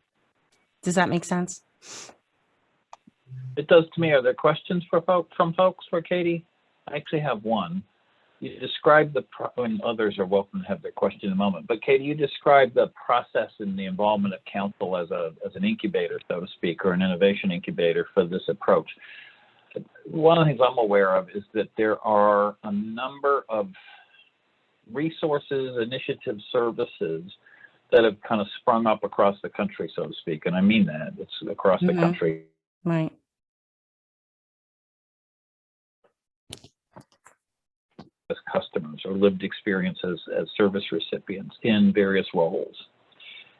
does that make sense? It does to me. Are there questions from folks for Katie? I actually have one. You described and others are welcome to have their question in a moment, but Katie, you described the process and the involvement of council as an incubator, so to speak, or an innovation incubator for this approach. One of the things I'm aware of is that there are a number of resources, initiatives, services that have kind of sprung up across the country, so to speak. And I mean that, it's across the country. Right. As customers or lived experiences as service recipients in various roles.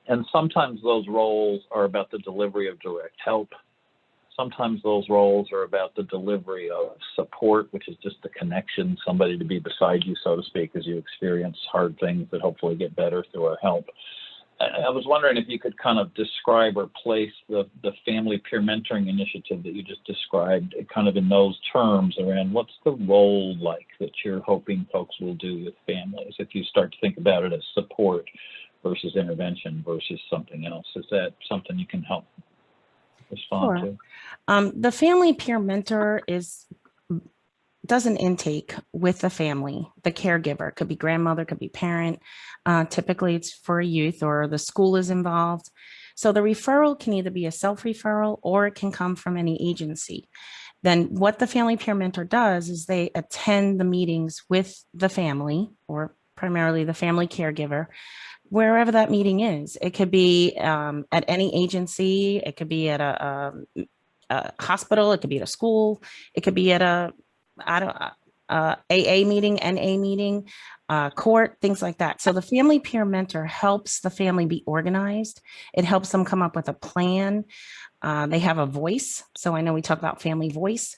And sometimes those roles are about the delivery of direct help. Sometimes those roles are about the delivery of support, which is just the connection, somebody to be beside you, so to speak, as you experience hard things that hopefully get better through our help. I was wondering if you could kind of describe or place the family peer mentoring initiative that you just described kind of in those terms around what's the role like that you're hoping folks will do with families if you start to think about it as support versus intervention versus something else. Is that something you can help respond to? The family peer mentor does an intake with the family, the caregiver. It could be grandmother, could be parent. Typically it's for a youth, or the school is involved. So the referral can either be a self-referral or it can come from any agency. Then what the family peer mentor does is they attend the meetings with the family, or primarily the family caregiver, wherever that meeting is. It could be at any agency, it could be at a hospital, it could be at a school, it could be at a AA meeting, NA meeting, court, things like that. So the family peer mentor helps the family be organized. It helps them come up with a plan. They have a voice. So I know we talk about family voice.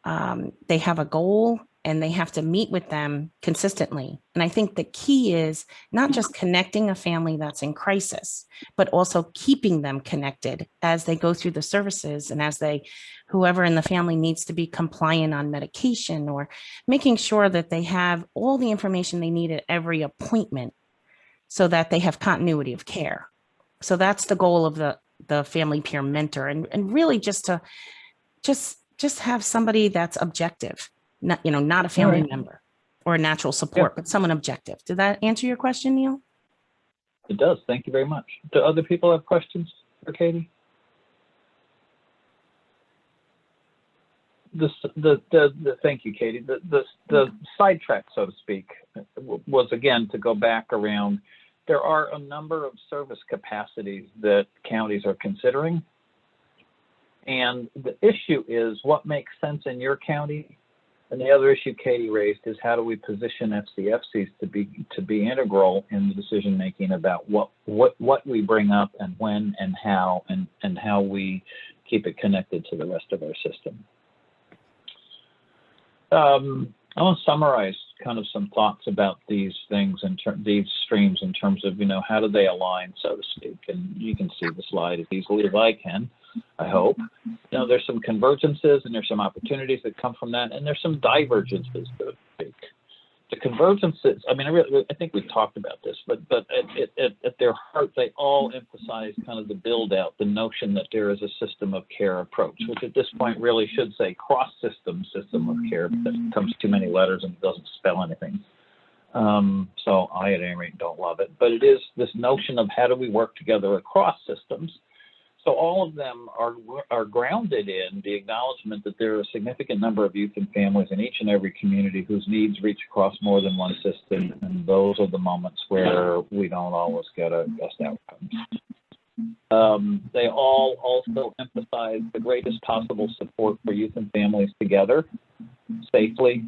They have a goal, and they have to meet with them consistently. And I think the key is not just connecting a family that's in crisis, but also keeping them connected as they go through the services, and as whoever in the family needs to be compliant on medication, or making sure that they have all the information they need at every appointment so that they have continuity of care. So that's the goal of the family peer mentor, and really just to have somebody that's objective. Not a family member or a natural support, but someone objective. Did that answer your question, Neil? It does. Thank you very much. Do other people have questions for Katie? Thank you, Katie. The sidetrack, so to speak, was again to go back around. There are a number of service capacities that counties are considering, and the issue is what makes sense in your county. And the other issue Katie raised is how do we position FCFCs to be integral in the decision making about what we bring up and when and how we keep it connected to the rest of our system. I want to summarize kind of some thoughts about these things these streams in terms of how do they align, so to speak. And you can see the slide as easily as I can. I hope. You know, there's some convergences and there's some opportunities that come from that, and there's some divergences, so to speak. The convergences, I mean, I think we've talked about this, but at their heart, they all emphasize kind of the build out, the notion that there is a system of care approach, which at this point really should say cross-system of care, because it comes too many letters and it doesn't spell anything. So I, at any rate, don't love it, but it is this notion of how do we work together across systems. So all of them are grounded in the acknowledgement that there are a significant number of youth and families in each and every community whose needs reach across more than one system, and those are the moments where we don't always get our best outcomes. They all also emphasize the greatest possible support for youth and families together, safely,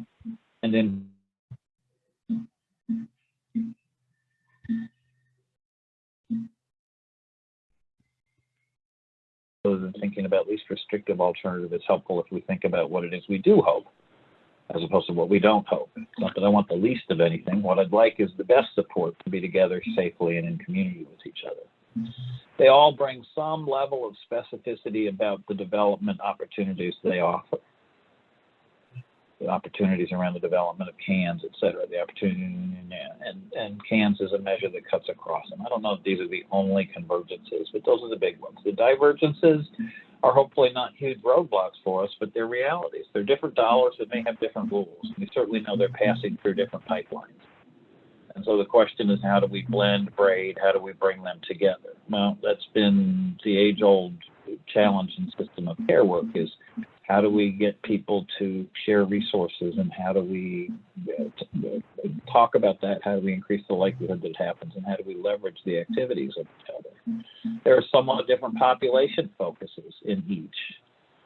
and in than thinking about least restrictive alternative is helpful if we think about what it is we do hope, as opposed to what we don't hope. It's not that I want the least of anything. What I'd like is the best support to be together safely and in community with each other. They all bring some level of specificity about the development opportunities they offer. The opportunities around the development of CANs, et cetera, the opportunity, and CANs is a measure that cuts across them. I don't know if these are the only convergences, but those are the big ones. The divergences are hopefully not huge roadblocks for us, but they're realities. They're different dollars that may have different rules. We certainly know they're passing through different pipelines. And so the question is, how do we blend, braid, how do we bring them together? Well, that's been the age-old challenge in system of care work, is how do we get people to share resources, and how do we talk about that? How do we increase the likelihood that it happens, and how do we leverage the activities of each other? There are somewhat different population focuses in each.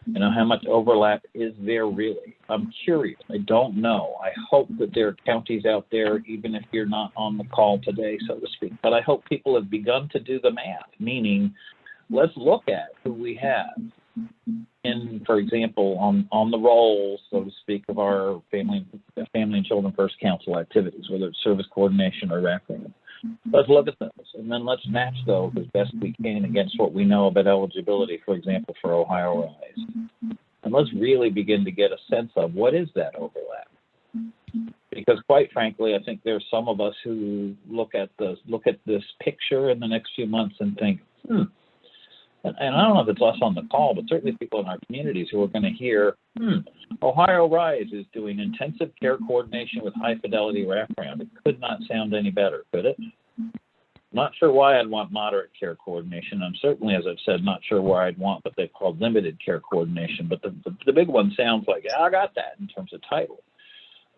You know, how much overlap is there really? I'm curious. I don't know. I hope that there are counties out there, even if you're not on the call today, so to speak, but I hope people have begun to do the math, meaning let's look at who we have in, for example, on the rolls, so to speak, of our Family and Children First Council activities, whether it's service coordination or wraparound. Let's look at those, and then let's match those as best we can against what we know about eligibility, for example, for Ohio Rise. And let's really begin to get a sense of what is that overlap. Because quite frankly, I think there's some of us who look at this picture in the next few months and think, and I don't know if it's us on the call, but certainly people in our communities who are going to hear, Ohio Rise is doing intensive care coordination with high fidelity wraparound. It could not sound any better, could it? Not sure why I'd want moderate care coordination. I'm certainly, as I've said, not sure why I'd want what they've called limited care coordination, but the big one sounds like, yeah, I got that in terms of title.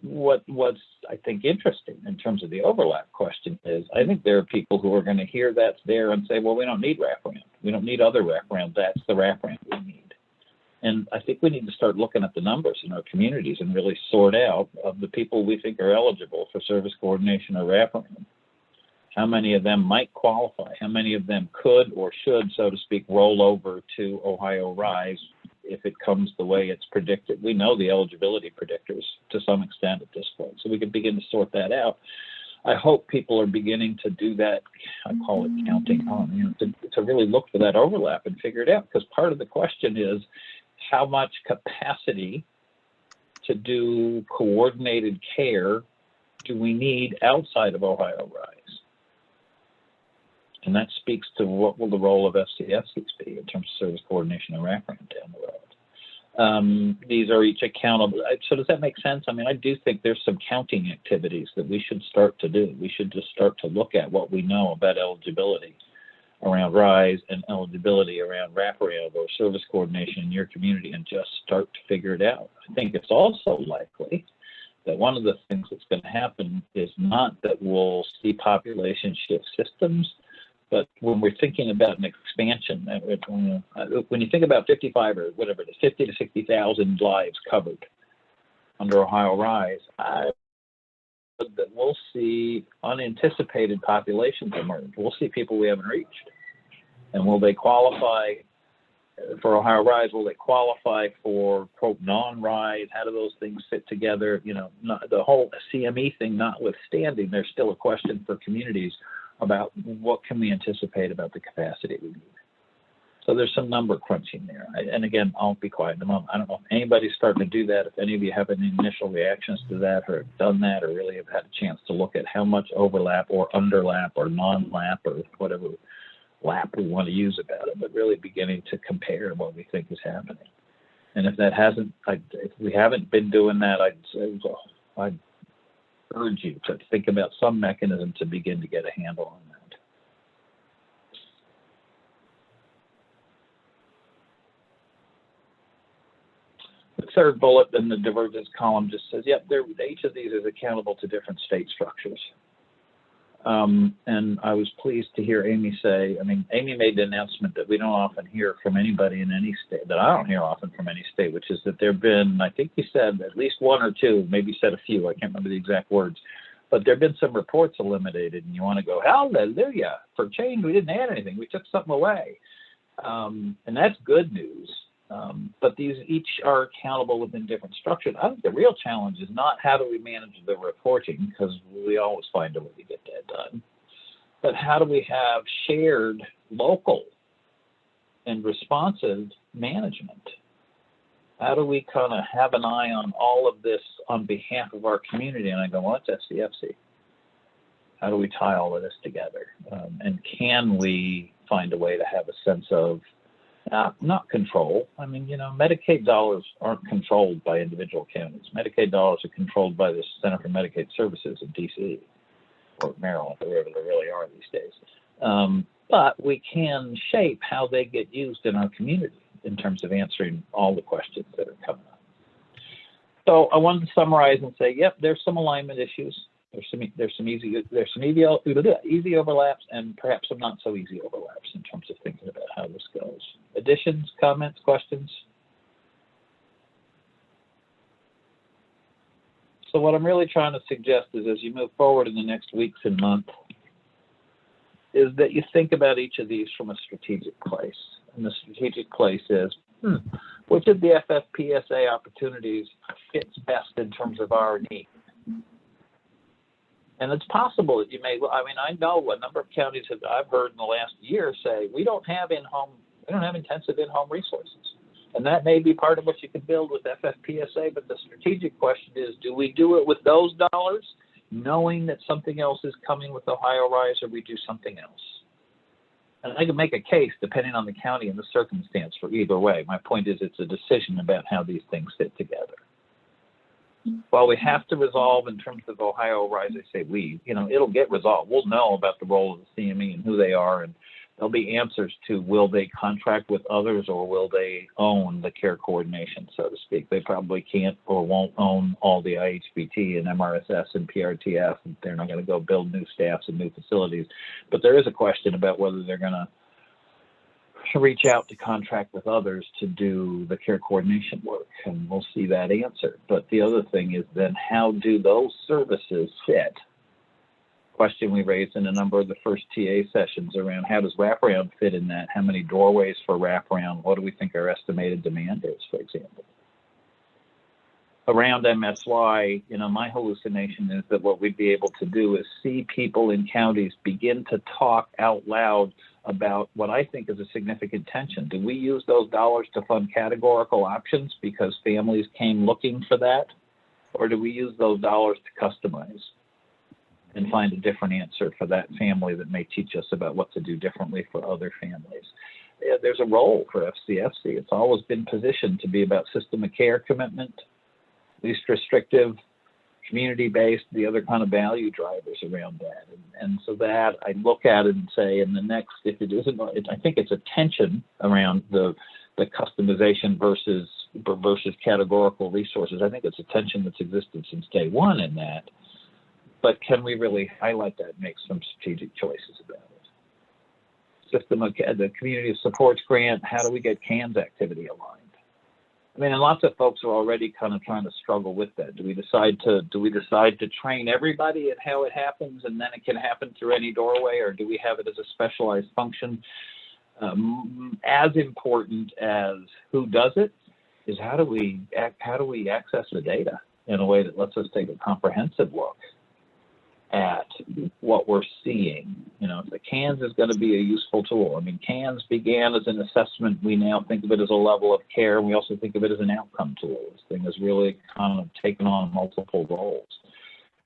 What's I think interesting in terms of the overlap question is, I think there are people who are going to hear that's there and say, well, we don't need wraparound. We don't need other wraparound. That's the wraparound we need. And I think we need to start looking at the numbers in our communities and really sort out of the people we think are eligible for service coordination or wraparound. How many of them might qualify? How many of them could or should, so to speak, roll over to Ohio Rise if it comes the way it's predicted? We know the eligibility predictors to some extent at this point, so we can begin to sort that out. I hope people are beginning to do that, I call it counting on, to really look for that overlap and figure it out, because part of the question is how much capacity to do coordinated care do we need outside of Ohio Rise? And that speaks to what will the role of FCFCs be in terms of service coordination and wraparound down the road. These are each accountable. So does that make sense? I mean, I do think there's some counting activities that we should start to do. We should just start to look at what we know about eligibility around RISE and eligibility around wraparound or service coordination in your community and just start to figure it out. I think it's also likely that one of the things that's going to happen is not that we'll see population shift systems, but when we're thinking about an expansion, when you think about 55 or whatever it is, 50 to 60,000 lives covered under Ohio Rise, that we'll see unanticipated populations emerge. We'll see people we haven't reached. And will they qualify for Ohio Rise? Will they qualify for, quote, non-Rise? How do those things fit together? You know, the whole CME thing notwithstanding, there's still a question for communities about what can we anticipate about the capacity we need. So there's some number crunching there. And again, I'll be quiet in a moment. I don't know if anybody's starting to do that, if any of you have any initial reactions to that or have done that or really have had a chance to look at how much overlap or underlap or non-lap or whatever lap we want to use about it, but really beginning to compare what we think is happening. And if that hasn't, if we haven't been doing that, I'd urge you to think about some mechanism to begin to get a handle on that. The third bullet in the divergence column just says, yep, each of these is accountable to different state structures. And I was pleased to hear Amy say, I mean, Amy made the announcement that we don't often hear from anybody in any state, that I don't hear often from any state, which is that there have been, I think you said at least one or two, maybe you said a few, I can't remember the exact words, but there have been some reports eliminated and you want to go, hallelujah, for change, we didn't add anything, we took something away. And that's good news. But these each are accountable within different structures. I think the real challenge is not how do we manage the reporting, because we always find a way to get that done, but how do we have shared local and responsive management? How do we kind of have an eye on all of this on behalf of our community? And I go, well, it's FCFC. How do we tie all of this together? And can we find a way to have a sense of not control. I mean, you know, Medicaid dollars aren't controlled by individual counties. Medicaid dollars are controlled by the Center for Medicaid Services in DC or Maryland, or wherever they really are these days. But we can shape how they get used in our community in terms of answering all the questions that are coming up. So I wanted to summarize and say, yep, there's some alignment issues. There's some easy overlaps and perhaps some not so easy overlaps in terms of thinking about how this goes. Additions, comments, questions? So what I'm really trying to suggest is as you move forward in the next weeks and months is that you think about each of these from a strategic place. And the strategic place is, which of the FFPSA opportunities fits best in terms of our needs? And it's possible that you may, I mean, I know a number of counties that I've heard in the last year say, we don't have intensive in-home resources. And that may be part of what you can build with FFPSA, but the strategic question is, do we do it with those dollars, knowing that something else is coming with Ohio Rise, or we do something else? And I can make a case, depending on the county and the circumstance, for either way. My point is it's a decision about how these things fit together. While we have to resolve in terms of Ohio Rise, I say we, you know, it'll get resolved. We'll know about the role of the CME and who they are, and there'll be answers to will they contract with others or will they own the care coordination, so to speak. They probably can't or won't own all the IHBT and MRSS and PRTF, and they're not going to go build new staffs and new facilities. But there is a question about whether they're going to reach out to contract with others to do the care coordination work, and we'll see that answer. But the other thing is then how do those services fit? Question we raised in a number of the first TA sessions around how does wraparound fit in that? How many doorways for wraparound? What do we think our estimated demand is, for example? Around MSY, you know, my hallucination is that what we'd be able to do is see people in counties begin to talk out loud about what I think is a significant tension. Do we use those dollars to fund categorical options because families came looking for that? Or do we use those dollars to customize and find a different answer for that family that may teach us about what to do differently for other families? Yeah, there's a role for FCFC. It's always been positioned to be about system of care commitment, least restrictive, community-based, the other kind of value drivers around that. And so that I look at it and say, in the next, if it isn't, I think it's a tension around the customization versus categorical resources. I think it's a tension that's existed since day one in that. But can we really highlight that and make some strategic choices about it? System of the Community Supports Grant, how do we get CANS activity aligned? I mean, and lots of folks are already kind of trying to struggle with that. Do we decide to train everybody at how it happens and then it can happen through any doorway, or do we have it as a specialized function? As important as who does it is how do we access the data in a way that lets us take a comprehensive look at what we're seeing. You know, the CANS is going to be a useful tool. I mean, CANS began as an assessment. We now think of it as a level of care. We also think of it as an outcome tool. This thing has really kind of taken on multiple roles.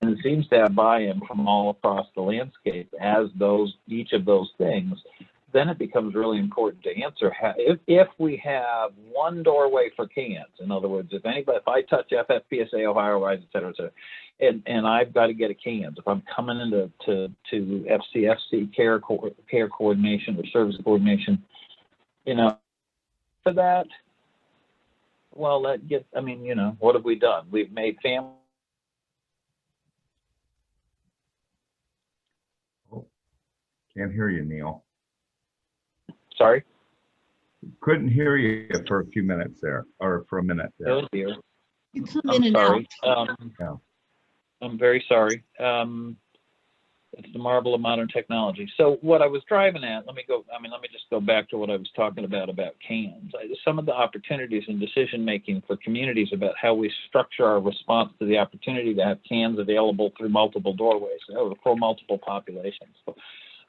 And it seems to have buy-in from all across the landscape as each of those things. Then it becomes really important to answer if we have one doorway for CANS. In other words, if I touch FFPSA, Ohio-wise, et cetera, and I've got to get a CANS. If I'm coming into to FCFC care coordination or service coordination, you know, for that, well, I mean, you know, what have we done? We've made family. Can't hear you, Neil. Sorry? Couldn't hear you for a few minutes there, or for a minute there. Oh dear. You come I'm in and sorry. out. Yeah. I'm very sorry. It's the marvel of modern technology. So what I was driving at, let me just go back to what I was talking about CANS. Some of the opportunities in decision making for communities about how we structure our response to the opportunity to have CANS available through multiple doorways or for multiple populations. So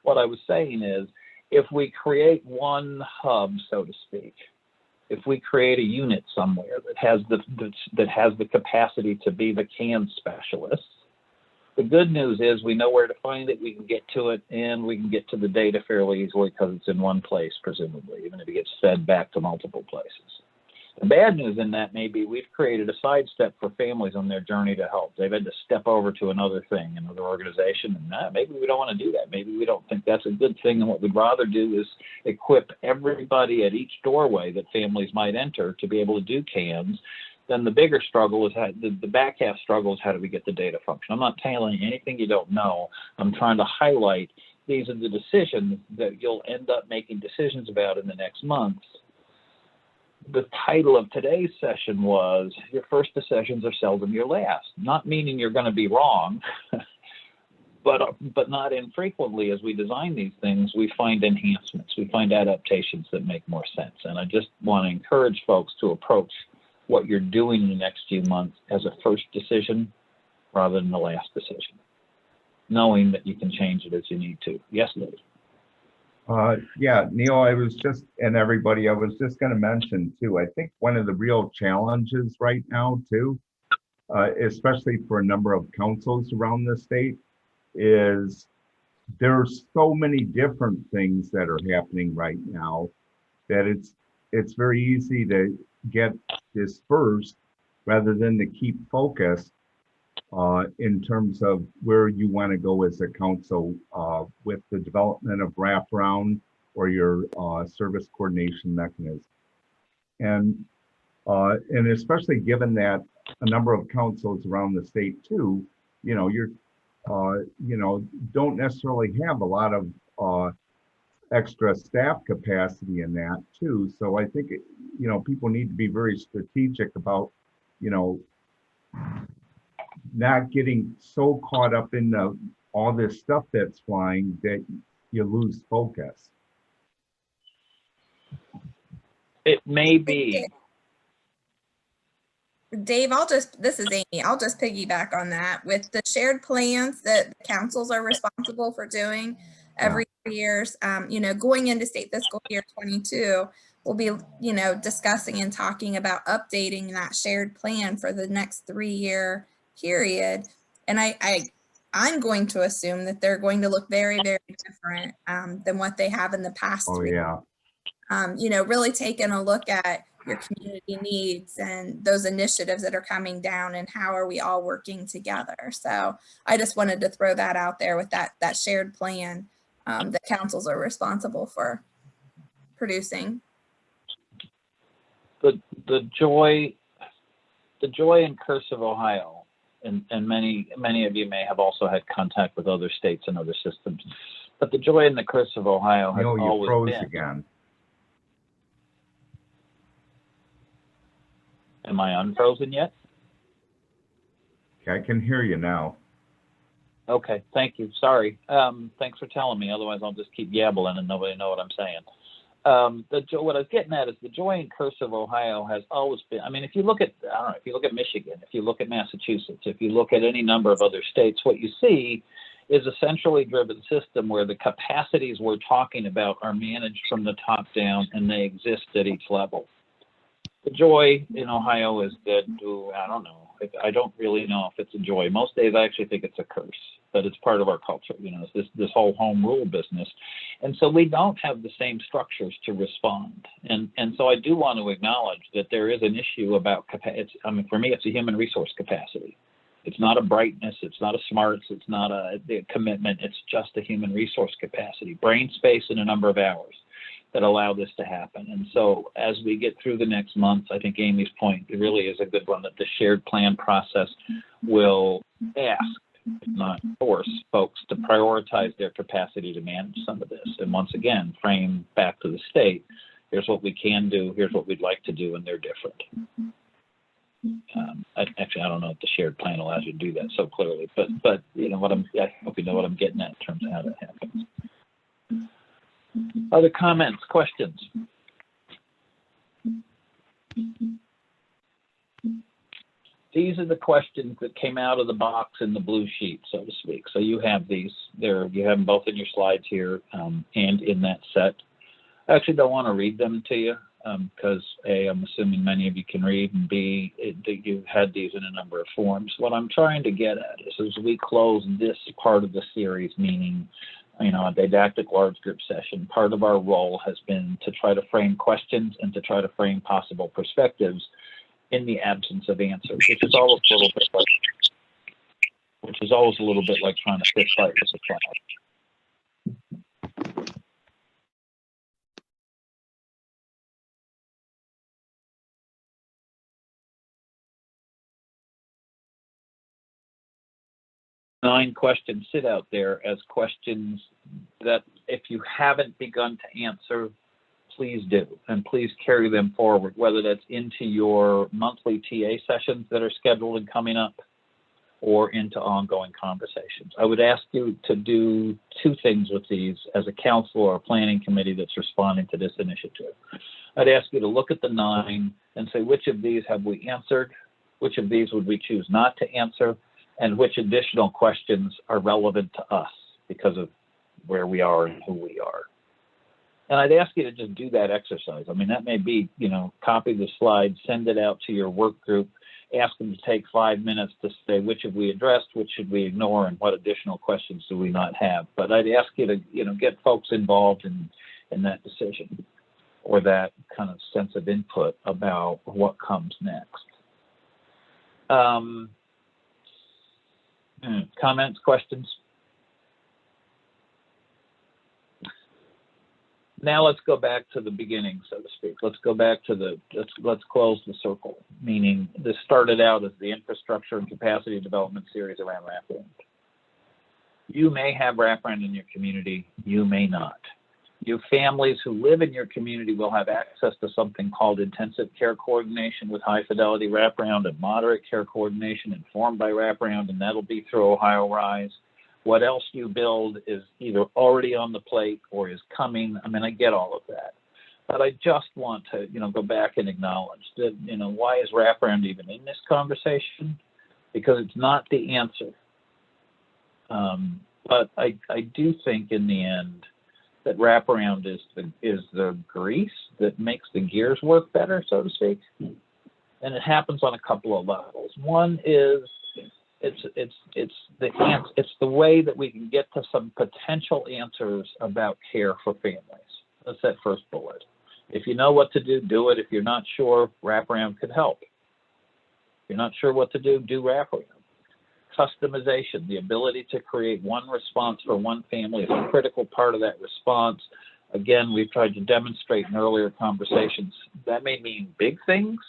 what I was saying is, if we create one hub, so to speak, if we create a unit somewhere that has the capacity to be the CANS specialist, the good news is we know where to find it, we can get to it, and we can get to the data fairly easily because it's in one place, presumably, even if it gets fed back to multiple places. The bad news in that may be we've created a sidestep for families on their journey to help. They've had to step over to another thing, another organization, and maybe we don't want to do that. Maybe we don't think that's a good thing, and what we'd rather do is equip everybody at each doorway that families might enter to be able to do CANS. Then the bigger struggle is the back half struggle is how do we get the data function. I'm not telling you anything you don't know. I'm trying to highlight these are the decisions that you'll end up making decisions about in the next months. The title of today's session was, your first decisions are seldom your last. Not meaning you're going to be wrong, but not infrequently as we design these things, we find enhancements, we find adaptations that make more sense. And I just want to encourage folks to approach what you're doing in the next few months as a first decision rather than the last decision, knowing that you can change it as you need to. Yes, Dave. Yeah, Neil, and everybody, I was just going to mention too, I think one of the real challenges right now too, especially for a number of councils around the state, is there's so many different things that are happening right now that it's very easy to get dispersed rather than to keep focused in terms of where you want to go as a council with the development of wraparound or your service coordination mechanism. And especially given that a number of councils around the state too, don't necessarily have a lot of extra staff capacity in that too. So I think, people need to be very strategic about, not getting so caught up in all this stuff that's flying that you lose focus. It may be. Dave, this is Amy, I'll just piggyback on that. With the shared plans that the councils are responsible for doing every 3 years, going into state fiscal year 22, we'll be, discussing and talking about updating that shared plan for the next 3-year period. And I'm going to assume that they're going to look very, very different than what they have in the past. Oh, yeah. Really taking a look at your community needs and those initiatives that are coming down and how are we all working together. So I just wanted to throw that out there with that shared plan that councils are responsible for producing. The joy and curse of Ohio, and many of you may have also had contact with other states and other systems, but the joy and the curse of Ohio has always froze been. Again. Am I unfrozen yet? I can hear you now. Okay, thank you. Sorry. Thanks for telling me. Otherwise, I'll just keep yabbling and nobody know what I'm saying. What I was getting at is the joy and curse of Ohio has always been, I mean, if you look at, I don't know, if you look at Michigan, if you look at Massachusetts, if you look at any number of other states, what you see is a centrally driven system where the capacities we're talking about are managed from the top down and they exist at each level. The joy in Ohio is that, I don't know, I don't really know if it's a joy. Most days I actually think it's a curse, but it's part of our culture, you know, it's this whole home rule business. And so we don't have the same structures to respond. And so I do want to acknowledge that there is an issue about capacity. I mean, for me, it's a human resource capacity. It's not a brightness, it's not a smarts, it's not a commitment, it's just a human resource capacity, brain space in a number of hours that allow this to happen. And so as we get through the next month, I think Amy's point really is a good one, that the shared plan process will ask, if not force, folks to prioritize their capacity to manage some of this. And once again, frame back to the state, here's what we can do, here's what we'd like to do, and they're different. Actually, I don't know if the shared plan allows you to do that so clearly, but you know what I hope you know what I'm getting at in terms of how that happens. Other comments, questions? These are the questions that came out of the box in the blue sheet, so to speak. So you have these there. You have them both in your slides here and in that set. I actually don't want to read them to you because A, I'm assuming many of you can read, and B, you've had these in a number of forms. What I'm trying to get at is as we close this part of the series, meaning you know, a didactic large group session, part of our role has been to try to frame questions and to try to frame possible perspectives in the absence of answers, which is always a little bit like trying to fish fight with a cloud. 9 questions sit out there as questions that if you haven't begun to answer, please do, and please carry them forward, whether that's into your monthly TA sessions that are scheduled and coming up or into ongoing conversations. I would ask you to do 2 things with these as a council or a planning committee that's responding to this initiative. I'd ask you to look at the 9 and say, which of these have we answered? Which of these would we choose not to answer? And which additional questions are relevant to us because of where we are and who we are. And I'd ask you to just do that exercise. I mean, that may be, you know, copy the slide, send it out to your work group, ask them to take 5 minutes to say which have we addressed, which should we ignore, and what additional questions do we not have. But I'd ask you to, you know, get folks involved in that decision or that kind of sense of input about what comes next. Comments, questions? Now let's go back to the beginning, so to speak. Let's go back to let's close the circle, meaning this started out as the infrastructure and capacity development series around wraparound. You may have wraparound in your community, you may not. You families who live in your community will have access to something called intensive care coordination with high fidelity wraparound and moderate care coordination informed by wraparound, and that'll be through Ohio Rise. What else you build is either already on the plate or is coming. I mean, I get all of that, but I just want to, you know, go back and acknowledge that, you know, why is wraparound even in this conversation? Because it's not the answer. But I do think in the end, that wraparound is the grease that makes the gears work better, so to speak. And it happens on a couple of levels. One is it's the way that we can get to some potential answers about care for families. That's that first bullet. If you know what to do, do it. If you're not sure, wraparound could help. If you're not sure what to do wraparound. Customization, the ability to create one response for one family is a critical part of that response. Again, we've tried to demonstrate in earlier conversations, that may mean big things,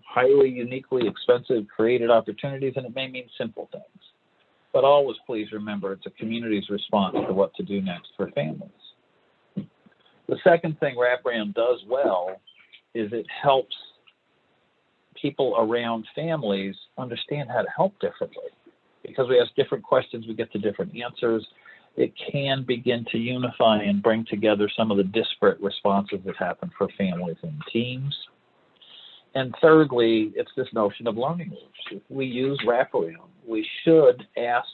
highly uniquely expensive created opportunities, and it may mean simple things. But always please remember, it's a community's response to what to do next for families. The second thing wraparound does well is it helps people around families understand how to help differently. Because we ask different questions, we get to different answers. it can begin to unify and bring together some of the disparate responses that happen for families and teams. And thirdly, it's this notion of learning loops. If we use Wraparound, we should ask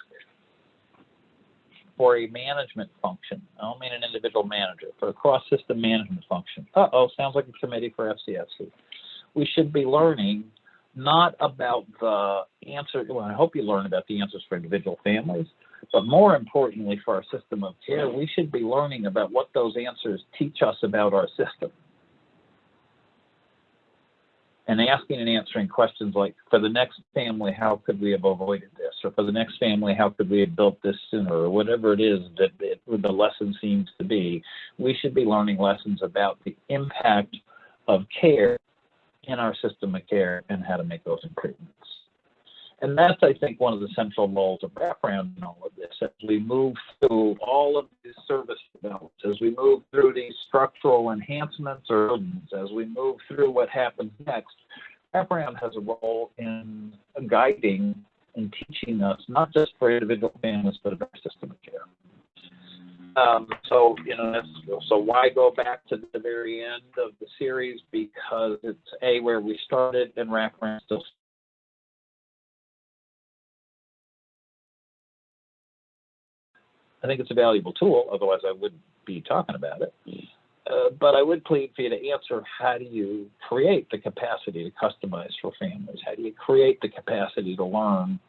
for a management function. I don't mean an individual manager, for a cross-system management function. Sounds like a committee for FCFC. We should be learning not about the answer, well, I hope you learn about the answers for individual families, but more importantly for our system of care, we should be learning about what those answers teach us about our system. And asking and answering questions like, for the next family, how could we have avoided this? Or for the next family, how could we have built this sooner? Or whatever it is that the lesson seems to be, we should be learning lessons about the impact of care in our system of care and how to make those improvements. And that's, I think, one of the central roles of Wraparound in all of this. As we move through all of these service developments, as we move through these structural enhancements or burdens, as we move through what happens next, Wraparound has a role in guiding and teaching us, not just for individual families, but about our system of care. So why go back to the very end of the series? Because it's where we started, and Wraparound still. I think it's a valuable tool, otherwise I wouldn't be talking about it. But I would plead for you to answer, how do you create the capacity to customize for families? How do you create the capacity to learn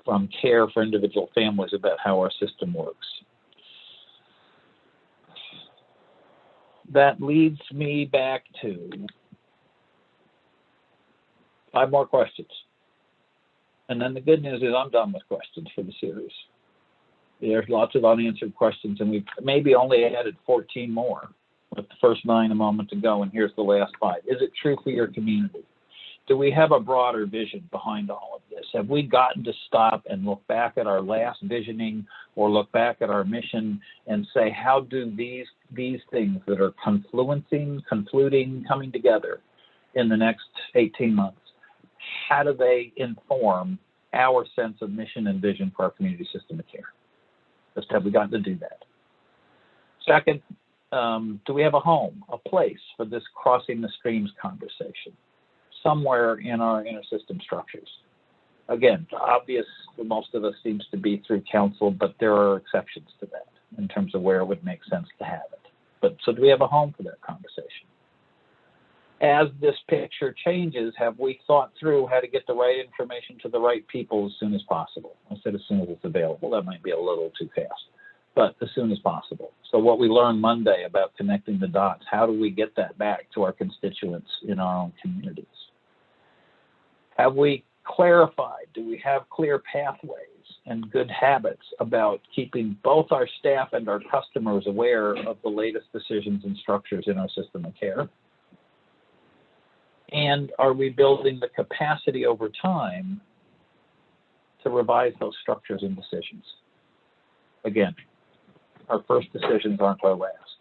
from care for individual families about how our system works? That leads me back to 5 more questions. And then the good news is I'm done with questions for the series. There's lots of unanswered questions, and we've maybe only added 14 more with the first 9 a moment ago, and here's the last 5. Is it true for your community? Do we have a broader vision behind all of this? Have we gotten to stop and look back at our last visioning or look back at our mission and say, how do these things that are concluding, coming together in the next 18 months, how do they inform our sense of mission and vision for our community system of care? Just have we gotten to do that? Second, do we have a home, a place for this crossing the streams conversation somewhere in our inner system structures? Again, the obvious for most of us seems to be through council, but there are exceptions to that in terms of where it would make sense to have it. But so do we have a home for that conversation? As this picture changes, have we thought through how to get the right information to the right people as soon as possible? I said as soon as it's available. That might be a little too fast, but as soon as possible. So what we learned Monday about connecting the dots, how do we get that back to our constituents in our own communities? Have we clarified? Do we have clear pathways and good habits about keeping both our staff and our customers aware of the latest decisions and structures in our system of care? And are we building the capacity over time to revise those structures and decisions? Again, our first decisions aren't our last.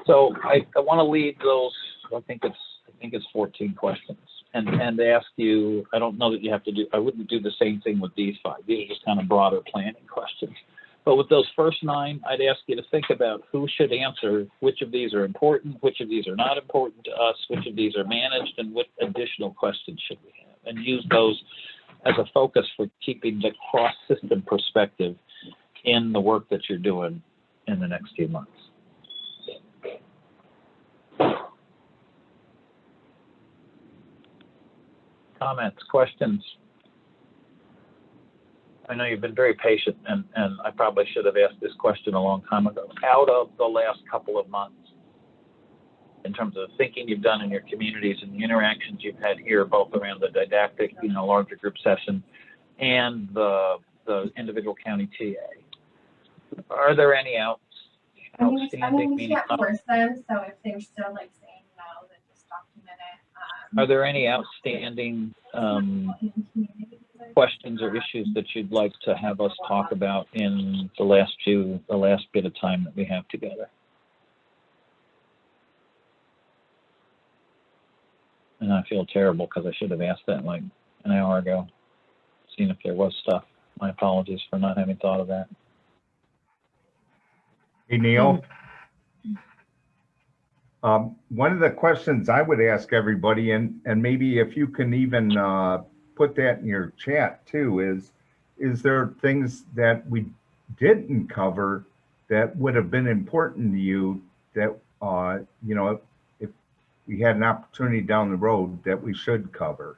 So I want to lead those, I think it's 14 questions, and ask you, I don't know that you have to do, I wouldn't do the same thing with these 5. These are just kind of broader planning questions. But with those first 9, I'd ask you to think about who should answer, which of these are important, which of these are not important to us, which of these are managed, and what additional questions should we have, and use those as a focus for keeping the cross-system perspective in the work that you're doing in the next few months. Comments, questions? I know you've been very patient, and I probably should have asked this question a long time ago. Out of the last couple of months, in terms of the thinking you've done in your communities and the interactions you've had here, both around the didactic, larger group session and the individual county TA, are there any outstanding? We can't force them, so if they're still saying no, then just document it. Are there any outstanding questions or issues that you'd like to have us talk about in the last bit of time that we have together? And I feel terrible because I should have asked that like an hour ago, seeing if there was stuff. My apologies for not having thought of that. Hey, Neil. One of the questions I would ask everybody, and maybe if you can even put that in your chat too, is there things that we didn't cover that would have been important to you that, you know, if we had an opportunity down the road that we should cover?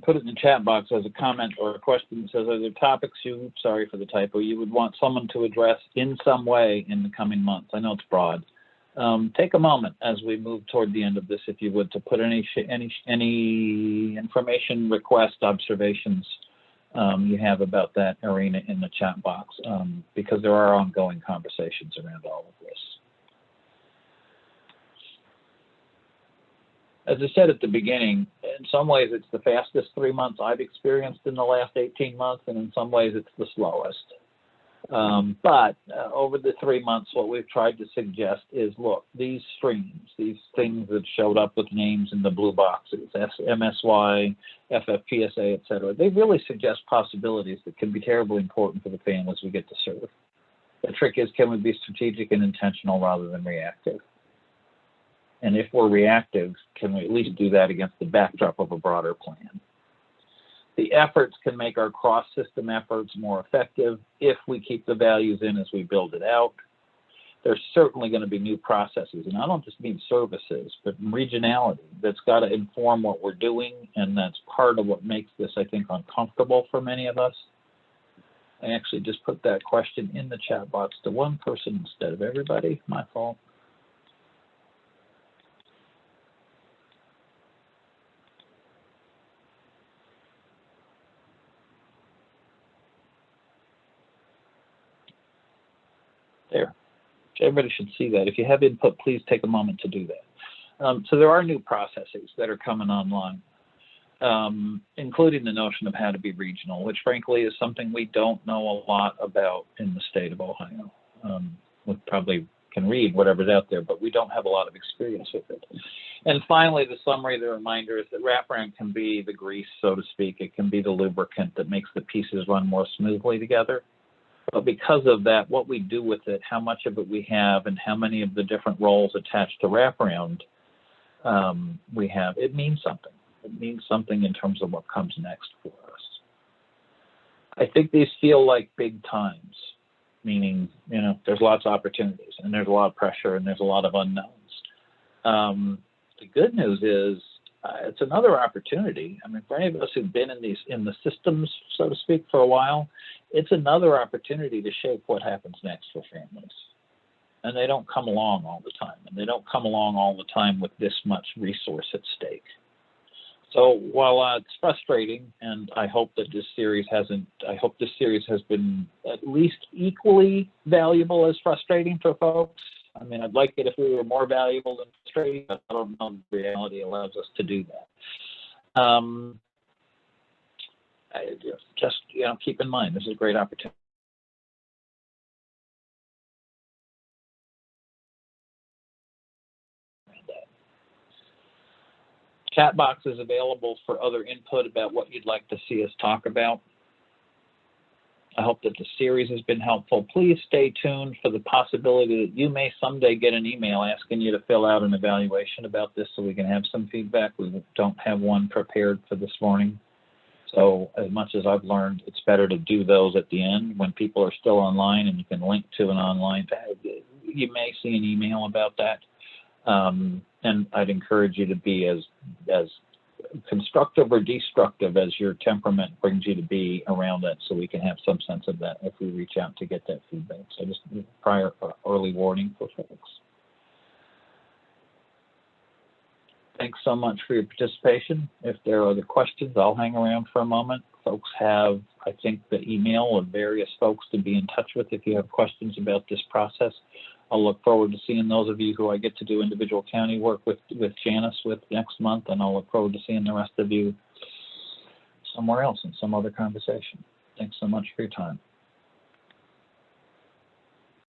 Put it in the chat box as a comment or a question that says, are there topics you, sorry for the typo, you would want someone to address in some way in the coming months? I know it's broad. Take a moment as we move toward the end of this, if you would, to put any information, request, observations you have about that arena in the chat box, because there are ongoing conversations around all of this. As I said at the beginning, in some ways it's the fastest 3 months I've experienced in the last 18 months, and in some ways it's the slowest. But over the 3 months, what we've tried to suggest is, look, these streams, these things that showed up with names in the blue boxes, MSY, FFPSA, et cetera, they really suggest possibilities that can be terribly important for the families we get to serve. The trick is, can we be strategic and intentional rather than reactive? And if we're reactive, can we at least do that against the backdrop of a broader plan? The efforts can make our cross-system efforts more effective if we keep the values in as we build it out. There's certainly going to be new processes, and I don't just mean services, but regionality that's got to inform what we're doing, and that's part of what makes this, I think, uncomfortable for many of us. I actually just put that question in the chat box to one person instead of everybody. My fault. There. Everybody should see that. If you have input, please take a moment to do that. So there are new processes that are coming online, including the notion of how to be regional, which frankly is something we don't know a lot about in the state of Ohio. We probably can read whatever's out there, but we don't have a lot of experience with it. And finally, the summary, the reminder is that wraparound can be the grease, so to speak. It can be the lubricant that makes the pieces run more smoothly together. But because of that, what we do with it, how much of it we have, and how many of the different roles attached to wraparound we have, it means something. It means something in terms of what comes next for us. I think these feel like big times, meaning, you know, there's lots of opportunities, and there's a lot of pressure, and there's a lot of unknowns. The good news is it's another opportunity. I mean, for any of us who've been in the systems, so to speak, for a while, it's another opportunity to shape what happens next for families. And they don't come along all the time, and they don't come along all the time with this much resource at stake. So while it's frustrating, and I hope that this series has been at least equally valuable as frustrating for folks. I mean, I'd like it if we were more valuable than frustrating, but I don't know if reality allows us to do that. Just, you know, keep in mind, this is a great opportunity. Chat box is available for other input about what you'd like to see us talk about. I hope that the series has been helpful. Please stay tuned for the possibility that you may someday get an email asking you to fill out an evaluation about this so we can have some feedback. We don't have one prepared for this morning. So as much as I've learned, it's better to do those at the end when people are still online and you can link to an online. You may see an email about that. And I'd encourage you to be as constructive or destructive as your temperament brings you to be around that, so we can have some sense of that if we reach out to get that feedback. So just prior early warning for folks. Thanks so much for your participation. If there are other questions, I'll hang around for a moment. Folks have, I think, the email of various folks to be in touch with if you have questions about this process. I'll look forward to seeing those of you who I get to do individual county work with Janice with next month, and I'll look forward to seeing the rest of you somewhere else in some other conversation. Thanks so much for your time.